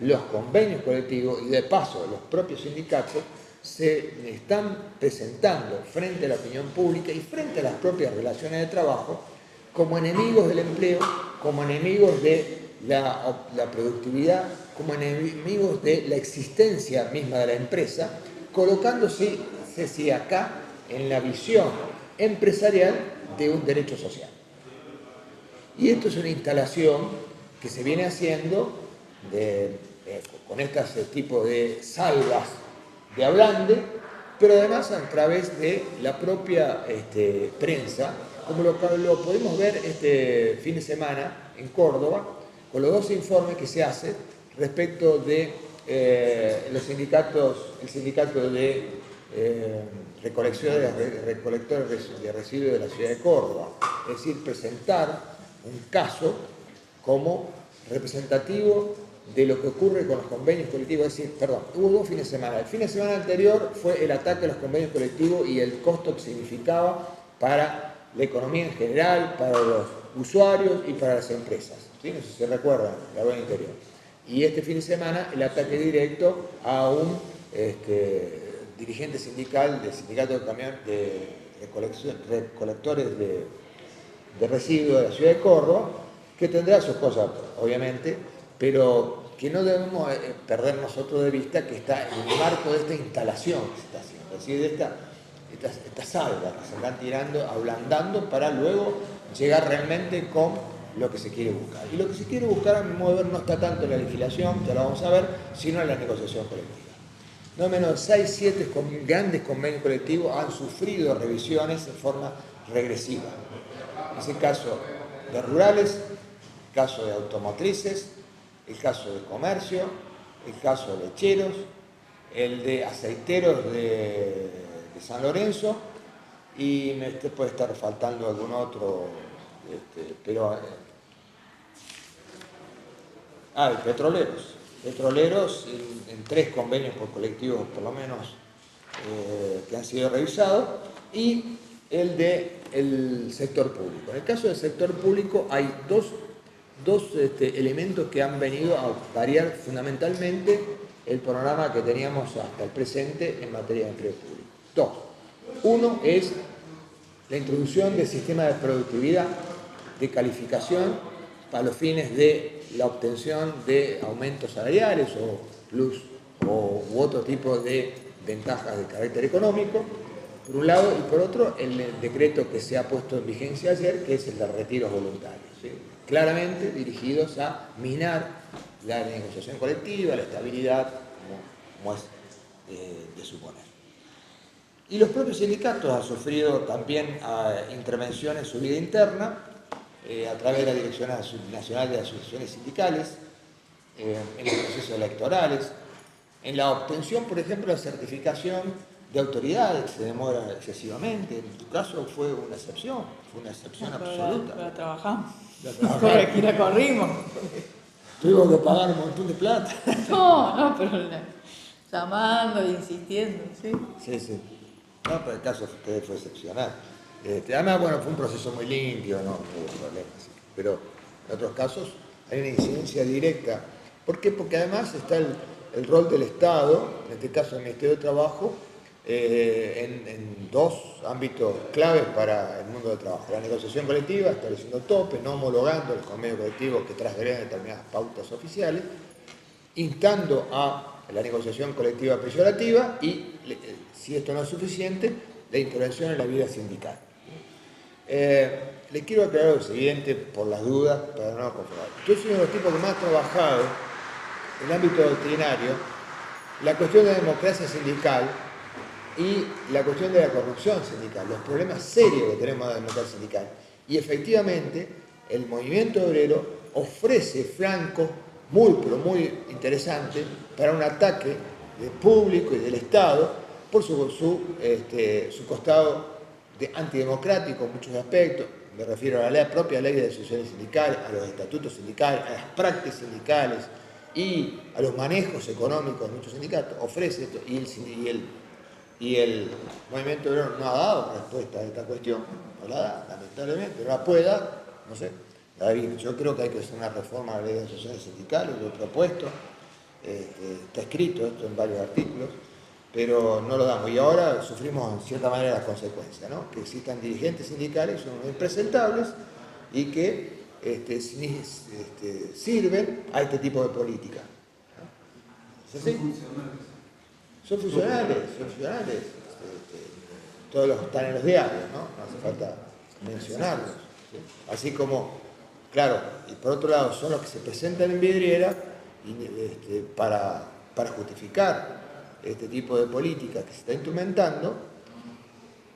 los convenios colectivos y de paso los propios sindicatos se están presentando frente a la opinión pública y frente a las propias relaciones de trabajo como enemigos del empleo, como enemigos de la productividad, como enemigos de la existencia misma de la empresa, colocándose acá en la visión empresarial de un derecho social. Y esto es una instalación que se viene haciendo con este tipo de salvas de ablande, pero además a través de la propia prensa, como lo podemos ver este fin de semana en Córdoba, con los dos informes que se hacen respecto de los sindicatos, el sindicato de recolectores de residuos de la ciudad de Córdoba. Es decir, presentar un caso como representativo de lo que ocurre con los convenios colectivos. Es decir, perdón, hubo dos fines de semana. El fin de semana anterior fue el ataque a los convenios colectivos y el costo que significaba para la economía en general, para los usuarios y para las empresas. ¿Sí? No sé si se recuerdan, la web interior. Y este fin de semana el ataque directo a un dirigente sindical del sindicato de recolectores de residuos de la ciudad de Córdoba, que tendrá sus cosas, obviamente, pero que no debemos perder nosotros de vista que está en el marco de esta instalación que se está haciendo, es decir, de estas salvas que se están tirando, ablandando, para luego llegar realmente con lo que se quiere buscar. Y lo que se quiere buscar, a mi modo de ver, no está tanto en la legislación, ya lo vamos a ver, sino en la negociación colectiva. No menos de 6-7 grandes convenios colectivos han sufrido revisiones en forma regresiva. Es el caso de rurales, el caso de automotrices, el caso de comercio, el caso de lecheros, el de aceiteros de San Lorenzo, y me puede estar faltando algún otro, pero... y petroleros. Petroleros en 3 convenios por colectivos, por lo menos, que han sido revisados, y el del sector público. En el caso del sector público hay dos elementos que han venido a variar fundamentalmente el panorama que teníamos hasta el presente en materia de empleo público. 2. Uno es la introducción del sistema de productividad, de calificación, para los fines de la obtención de aumentos salariales o plus u otro tipo de ventajas de carácter económico, por un lado, y por otro, el decreto que se ha puesto en vigencia ayer, que es el de retiros voluntarios, ¿sí? Claramente dirigidos a minar la negociación colectiva, la estabilidad, como es de suponer. Y los propios sindicatos han sufrido también intervenciones en su vida interna, a través de la Dirección Nacional de Asociaciones Sindicales, en los procesos electorales, en la obtención, por ejemplo, de la certificación de autoridad, que se demora excesivamente. En tu caso fue una excepción absoluta. La trabajamos. Aquí la corrimos. Tuvimos que pagar un montón de plata. No, pero llamando, insistiendo, ¿sí? Sí. No, pero el caso de ustedes fue excepcional. Además, bueno, fue un proceso muy limpio, no hubo problemas. Pero en otros casos hay una incidencia directa. ¿Por qué? Porque además está el rol del Estado, en este caso el Ministerio de Trabajo, en 2 ámbitos claves para el mundo del trabajo. La negociación colectiva, estableciendo tope, no homologando los convenios colectivos que transgreden determinadas pautas oficiales, instando a la negociación colectiva peyorativa y, si esto no es suficiente, la intervención en la vida sindical. Le quiero aclarar lo siguiente, por las dudas, para no confundir. Yo soy uno de los tipos que más ha trabajado en el ámbito doctrinario la cuestión de la democracia sindical y la cuestión de la corrupción sindical, los problemas serios que tenemos de la democracia sindical. Y efectivamente, el movimiento obrero ofrece flanco muy, pero muy interesante para un ataque del público y del Estado por su costado antidemocrático en muchos aspectos. Me refiero a la propia ley de asociaciones sindicales, a los estatutos sindicales, a las prácticas sindicales y a los manejos económicos de muchos sindicatos. Ofrece esto y el movimiento obrero no ha dado respuesta a esta cuestión. No la da, lamentablemente. No la puede dar, no sé. David, yo creo que hay que hacer una reforma a la ley de asociaciones sindicales, lo he propuesto. Está escrito esto en varios artículos, pero no lo damos. Y ahora sufrimos en cierta manera las consecuencias, ¿no? Que existan dirigentes sindicales que son impresentables y que sirven a este tipo de política, ¿no? ¿Es así? Son funcionales. Todos los están en los diarios, ¿no? No hace falta mencionarlos, ¿sí? Así como, claro, y por otro lado son los que se presentan en vidriera para justificar este tipo de política que se está instrumentando,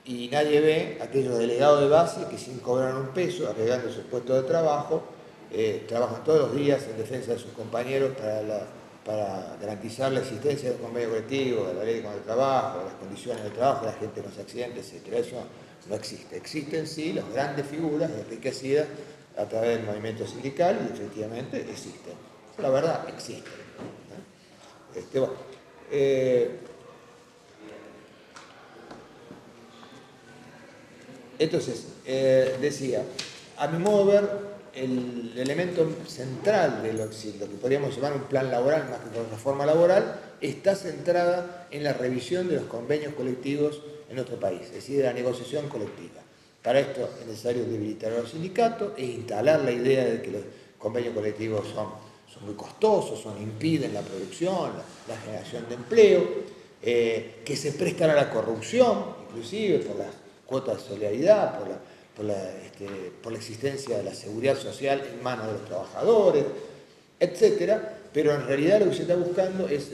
y nadie ve a aquellos delegados de base que sin cobrar un peso, arriesgando sus puestos de trabajo, trabajan todos los días en defensa de sus compañeros para garantizar la existencia del convenio colectivo, de la ley de trabajo, de las condiciones de trabajo, la gente no se accidente, etc. Eso no existe. Existen sí las grandes figuras enriquecidas a través del movimiento sindical, y efectivamente existen. La verdad, existen. Entonces, decía, a mi modo de ver, el elemento central de lo que podríamos llamar un plan laboral, más que una reforma laboral, está centrada en la revisión de los convenios colectivos en nuestro país, es decir, de la negociación colectiva. Para esto es necesario debilitar a los sindicatos e instalar la idea de que los convenios colectivos son muy costosos, impiden la producción, la generación de empleo, que se prestan a la corrupción, inclusive por las cuotas de solidaridad, por la existencia de la seguridad social en manos de los trabajadores, etcétera. Pero en realidad lo que se está buscando es,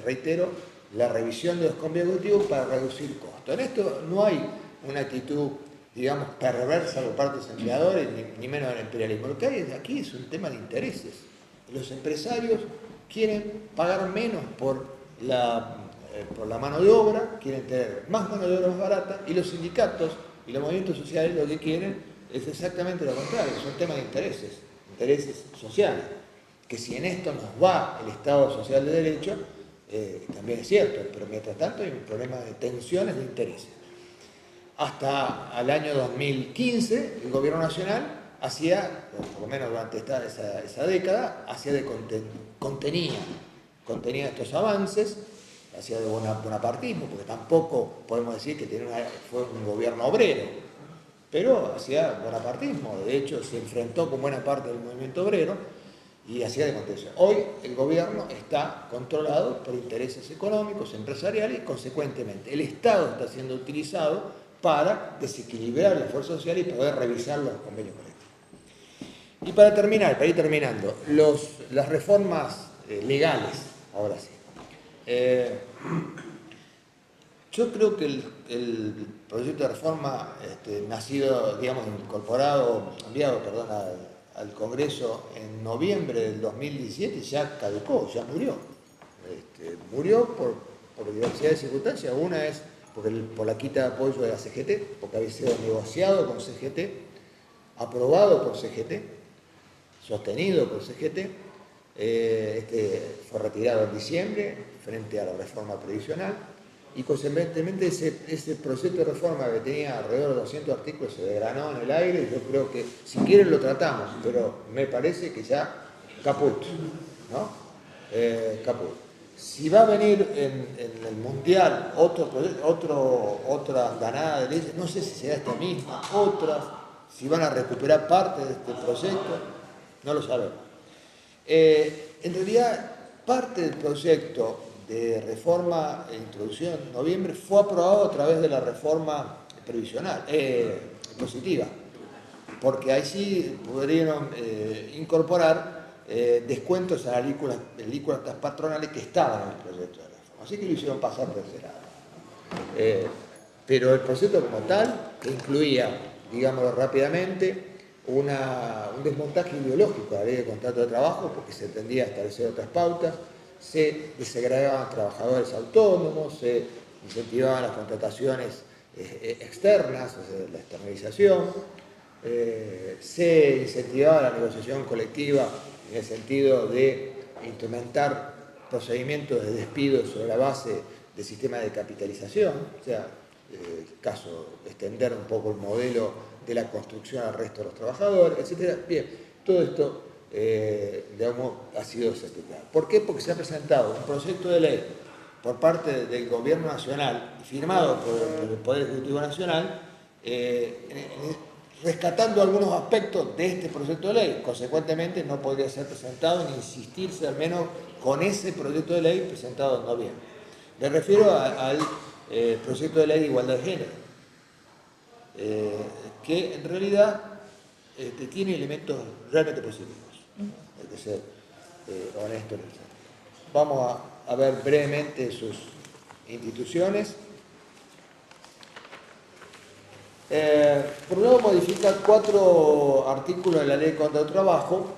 reitero, la revisión de los convenios colectivos para reducir costos. En esto no hay una actitud, digamos, perversa por parte de los empleadores, ni menos del imperialismo. Lo que hay aquí es un tema de intereses. Los empresarios quieren pagar menos por la mano de obra, quieren tener más mano de obra más barata, y los sindicatos y los movimientos sociales lo que quieren es exactamente lo contrario, son temas de intereses sociales, que si en esto nos va el Estado Social de Derecho, también es cierto, pero mientras tanto hay un problema de tensiones de intereses. Hasta el año 2015, el gobierno nacional hacía, por lo menos durante esa década, contenía estos avances, hacía de bonapartismo, porque tampoco podemos decir que fue un gobierno obrero, pero hacía bonapartismo. De hecho, se enfrentó con buena parte del movimiento obrero y hacía de contención. Hoy el gobierno está controlado por intereses económicos, empresariales, y consecuentemente el Estado está siendo utilizado para desequilibrar la fuerza social y poder revisar los convenios colectivos. Y para ir terminando, las reformas legales, ahora sí. Yo creo que el proyecto de reforma nacido, digamos, enviado al Congreso en noviembre del 2017 ya caducó, ya murió. Murió por diversidad de circunstancias. Una es por la quita de apoyo de la CGT, porque había sido negociado con CGT, aprobado por CGT, sostenido por CGT, fue retirado en diciembre frente a la reforma previsional y consecuentemente ese proyecto de reforma que tenía alrededor de 200 artículos se desgranó en el aire. Y yo creo que si quieren lo tratamos, pero me parece que ya caput, ¿no? Caput. Si va a venir en el Mundial otra andanada de leyes, no sé si será esta misma, otras, si van a recuperar parte de este proyecto, no lo sabemos. En realidad, parte del proyecto de reforma introducido en noviembre fue aprobado a través de la reforma previsional, positiva, porque ahí sí pudieron incorporar descuentos a las alícuotas patronales que estaban en el proyecto de reforma. Así que lo hicieron pasar por ese lado. Pero el proyecto como tal, que incluía, digámoslo rápidamente, un desmontaje ideológico de la ley de contrato de trabajo, porque se tendía a establecer otras pautas, se desagregaban trabajadores autónomos, se incentivaban las contrataciones externas, o sea, la externalización, se incentivaba la negociación colectiva en el sentido de instrumentar procedimientos de despido sobre la base del sistema de capitalización, o sea, caso extender un poco el modelo de la construcción al resto de los trabajadores, etc. Bien, todo esto digamos, ha sido desarticulado. ¿Por qué? Porque se ha presentado un proyecto de ley por parte del Gobierno Nacional, firmado por el Poder Ejecutivo Nacional, rescatando algunos aspectos de este proyecto de ley. Consecuentemente, no podría ser presentado ni insistirse al menos con ese proyecto de ley presentado en noviembre. Me refiero al proyecto de ley de igualdad de género, que en realidad tiene elementos realmente positivos. Hay que ser honesto en el sentido. Vamos a ver brevemente sus instituciones. Por un lado, modifica 4 artículos de la Ley de Contrato de Trabajo,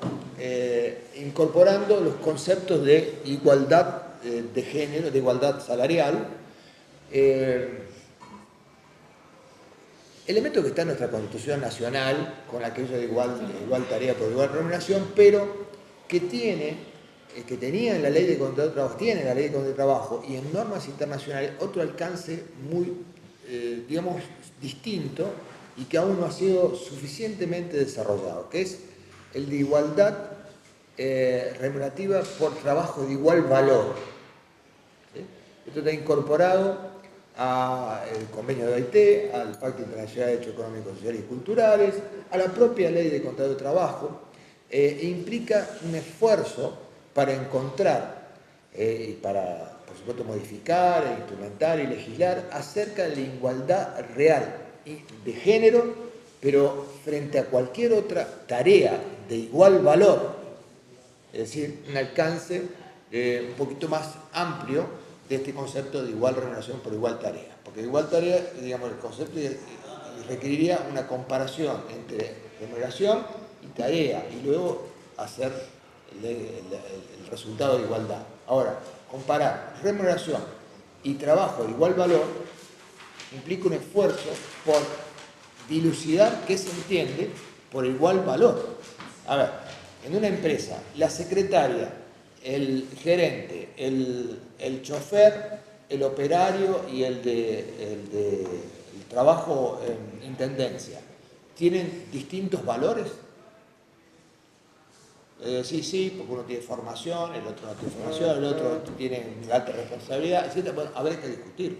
incorporando los conceptos de igualdad de género, de igualdad salarial, elemento que está en nuestra Constitución Nacional, con aquello de igual tarea por igual remuneración, pero que tenía en la Ley de Contrato de Trabajo, tiene en la Ley de Contrato de Trabajo y en normas internacionales otro alcance muy, digamos, distinto y que aún no ha sido suficientemente desarrollado, que es el de igualdad remunerativa por trabajo de igual valor. ¿Sí? Esto está incorporado al convenio de OIT, al Pacto Internacional de Derechos Económicos, Sociales y Culturales, a la propia Ley de Contrato de Trabajo, e implica un esfuerzo para encontrar y para, por supuesto, modificar, instrumentar y legislar acerca de la igualdad real de género, pero frente a cualquier otra tarea de igual valor, es decir, un alcance un poquito más amplio de este concepto de igual remuneración por igual tarea. Porque igual tarea, digamos, el concepto requeriría una comparación entre remuneración y tarea, y luego hacer el resultado de igualdad. Ahora, comparar remuneración y trabajo de igual valor implica un esfuerzo por dilucidar qué se entiende por igual valor. A ver, en una empresa, la secretaria, el gerente, el chofer, el operario y el trabajo en intendencia, ¿tienen distintos valores? Sí, porque uno tiene formación, el otro no tiene formación, el otro tiene alta responsabilidad, etc. Bueno, habrá que discutirlo.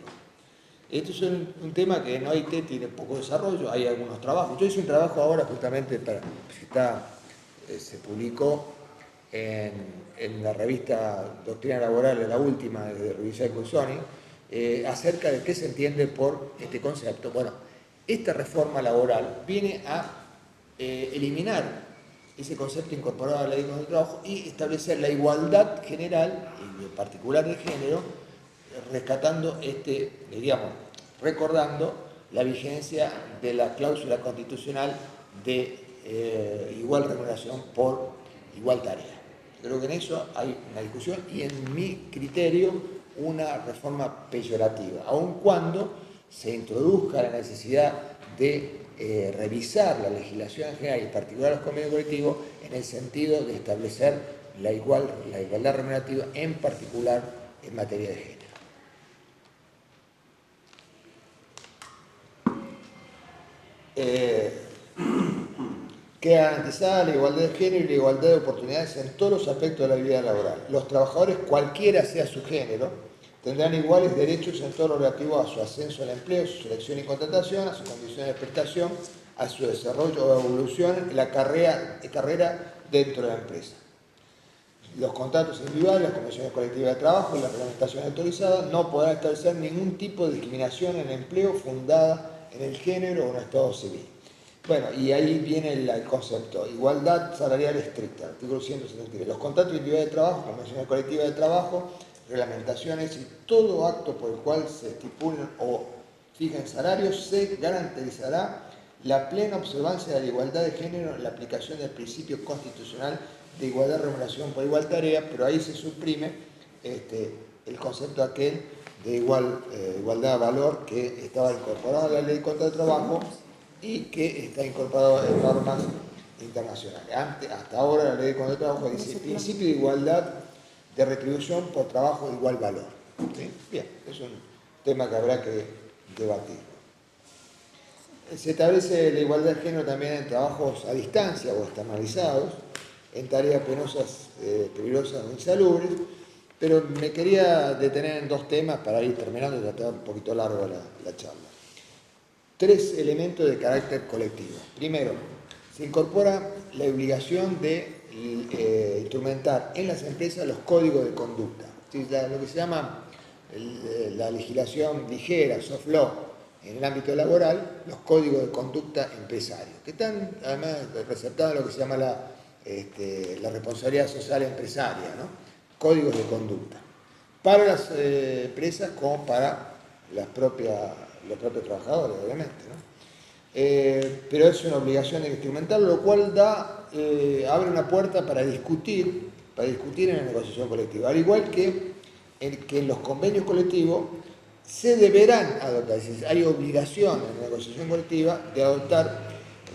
Esto es un tema que en OIT tiene poco desarrollo, hay algunos trabajos. Yo hice un trabajo ahora justamente se publicó en la revista Doctrina Laboral, la última de Revisa de Cursoni, acerca de qué se entiende por este concepto. Bueno, esta reforma laboral viene a eliminar ese concepto incorporado a la ley del trabajo y establecer la igualdad general, y en particular de género, rescatando recordando la vigencia de la cláusula constitucional de igual remuneración por igual tarea. Creo que en eso hay una discusión y en mi criterio una reforma peyorativa, aun cuando se introduzca la necesidad de revisar la legislación en general y en particular los convenios colectivos en el sentido de establecer la igualdad remunerativa, en particular en materia de género. Queda garantizada la igualdad de género y la igualdad de oportunidades en todos los aspectos de la vida laboral. Los trabajadores, cualquiera sea su género, tendrán iguales derechos en todo lo relativo a su ascenso al empleo, su selección y contratación, a sus condiciones de prestación, a su desarrollo o evolución en la carrera dentro de la empresa. Los contratos individuales, las convenciones colectivas de trabajo y las reglamentaciones autorizadas no podrán establecer ningún tipo de discriminación en el empleo fundada en el género o en el estado civil. Bueno, y ahí viene el concepto, igualdad salarial estricta, artículo 173. Los contratos individuales de trabajo, convenciones colectivas de trabajo, reglamentaciones y todo acto por el cual se estipulen o fijen salarios, se garantizará la plena observancia de la igualdad de género en la aplicación del principio constitucional de igualdad de remuneración por igual tarea, pero ahí se suprime el concepto aquel de igualdad de valor que estaba incorporado a la ley contra el trabajo y que está incorporado en normas internacionales. Hasta ahora la ley contra el trabajo dice principio de igualdad de retribución por trabajo de igual valor. ¿Sí? Bien, es un tema que habrá que debatir. Se establece la igualdad de género también en trabajos a distancia o externalizados, en tareas penosas, peligrosas o insalubres, pero me quería detener en dos temas para ir terminando y tratar un poquito largo la charla. 3 elementos de carácter colectivo. Primero, se incorpora la obligación de instrumentar en las empresas los códigos de conducta. Lo que se llama la legislación ligera, soft law, en el ámbito laboral, los códigos de conducta empresarios, que están además resaltados en lo que se llama la responsabilidad social empresaria, ¿no? Códigos de conducta, para las empresas como para los propios trabajadores, obviamente, ¿no? Pero es una obligación de instrumentarlo, lo cual abre una puerta para discutir en la negociación colectiva, al igual que en los convenios colectivos se deberán adoptar, es decir, hay obligación en la negociación colectiva de adoptar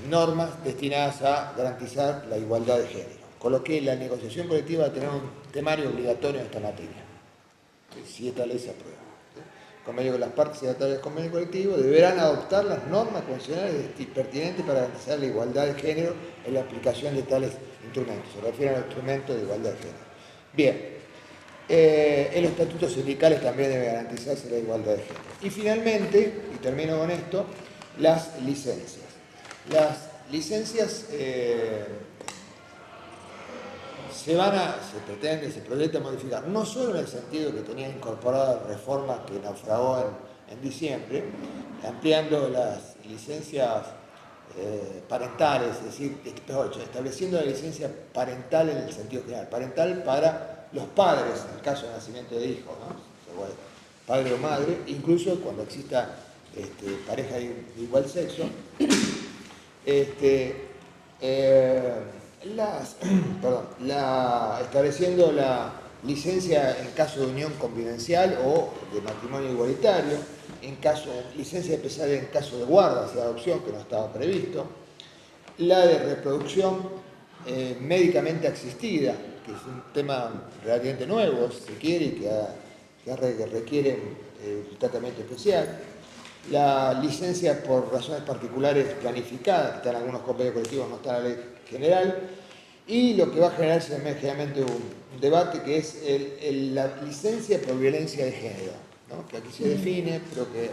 normas destinadas a garantizar la igualdad de género, con lo que la negociación colectiva va a tener un temario obligatorio en esta materia, si esta ley se aprueba. Convenio con las partes signatarias del convenio colectivo deberán adoptar las normas convencionales pertinentes para garantizar la igualdad de género en la aplicación de tales instrumentos. Se refiere a los instrumentos de igualdad de género. Bien. En los estatutos sindicales también debe garantizarse la igualdad de género. Y finalmente, y termino con esto, las licencias. Las licencias se proyecta modificar, no solo en el sentido que tenía incorporada la reforma que naufragó en diciembre, ampliando las licencias parentales, es decir, estableciendo la licencia parental en el sentido general, parental para los padres, en el caso de nacimiento de hijos, ¿no? Padre o madre, incluso cuando exista pareja de igual sexo, estableciendo la licencia en caso de unión convivencial o de matrimonio igualitario, licencia especial en caso de guardas y adopción, que no estaba previsto, la de reproducción médicamente asistida, que es un tema relativamente nuevo, si se quiere, y que requiere un tratamiento especial, la licencia por razones particulares planificadas, que está en algunos convenios colectivos, no está en la ley general, y lo que va a generar generalmente un debate, que es la licencia por violencia de género, ¿no? Que aquí se define, pero que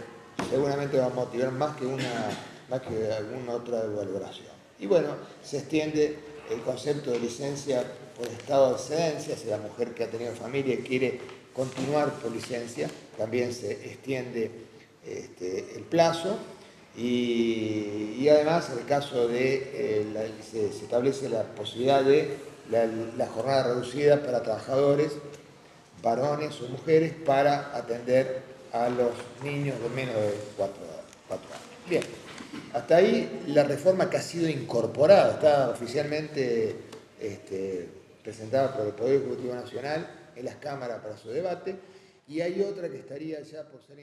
seguramente va a motivar más que alguna otra valoración. Y bueno, se extiende el concepto de licencia por estado de excedencia, si la mujer que ha tenido familia y quiere continuar por licencia, también se extiende el plazo. Y además, en el caso de, se establece la posibilidad de la jornada reducida para trabajadores, varones o mujeres, para atender a los niños de menos de 4 años. Bien, hasta ahí la reforma que ha sido incorporada, está oficialmente presentada por el Poder Ejecutivo Nacional en las cámaras para su debate, y hay otra que estaría ya por ser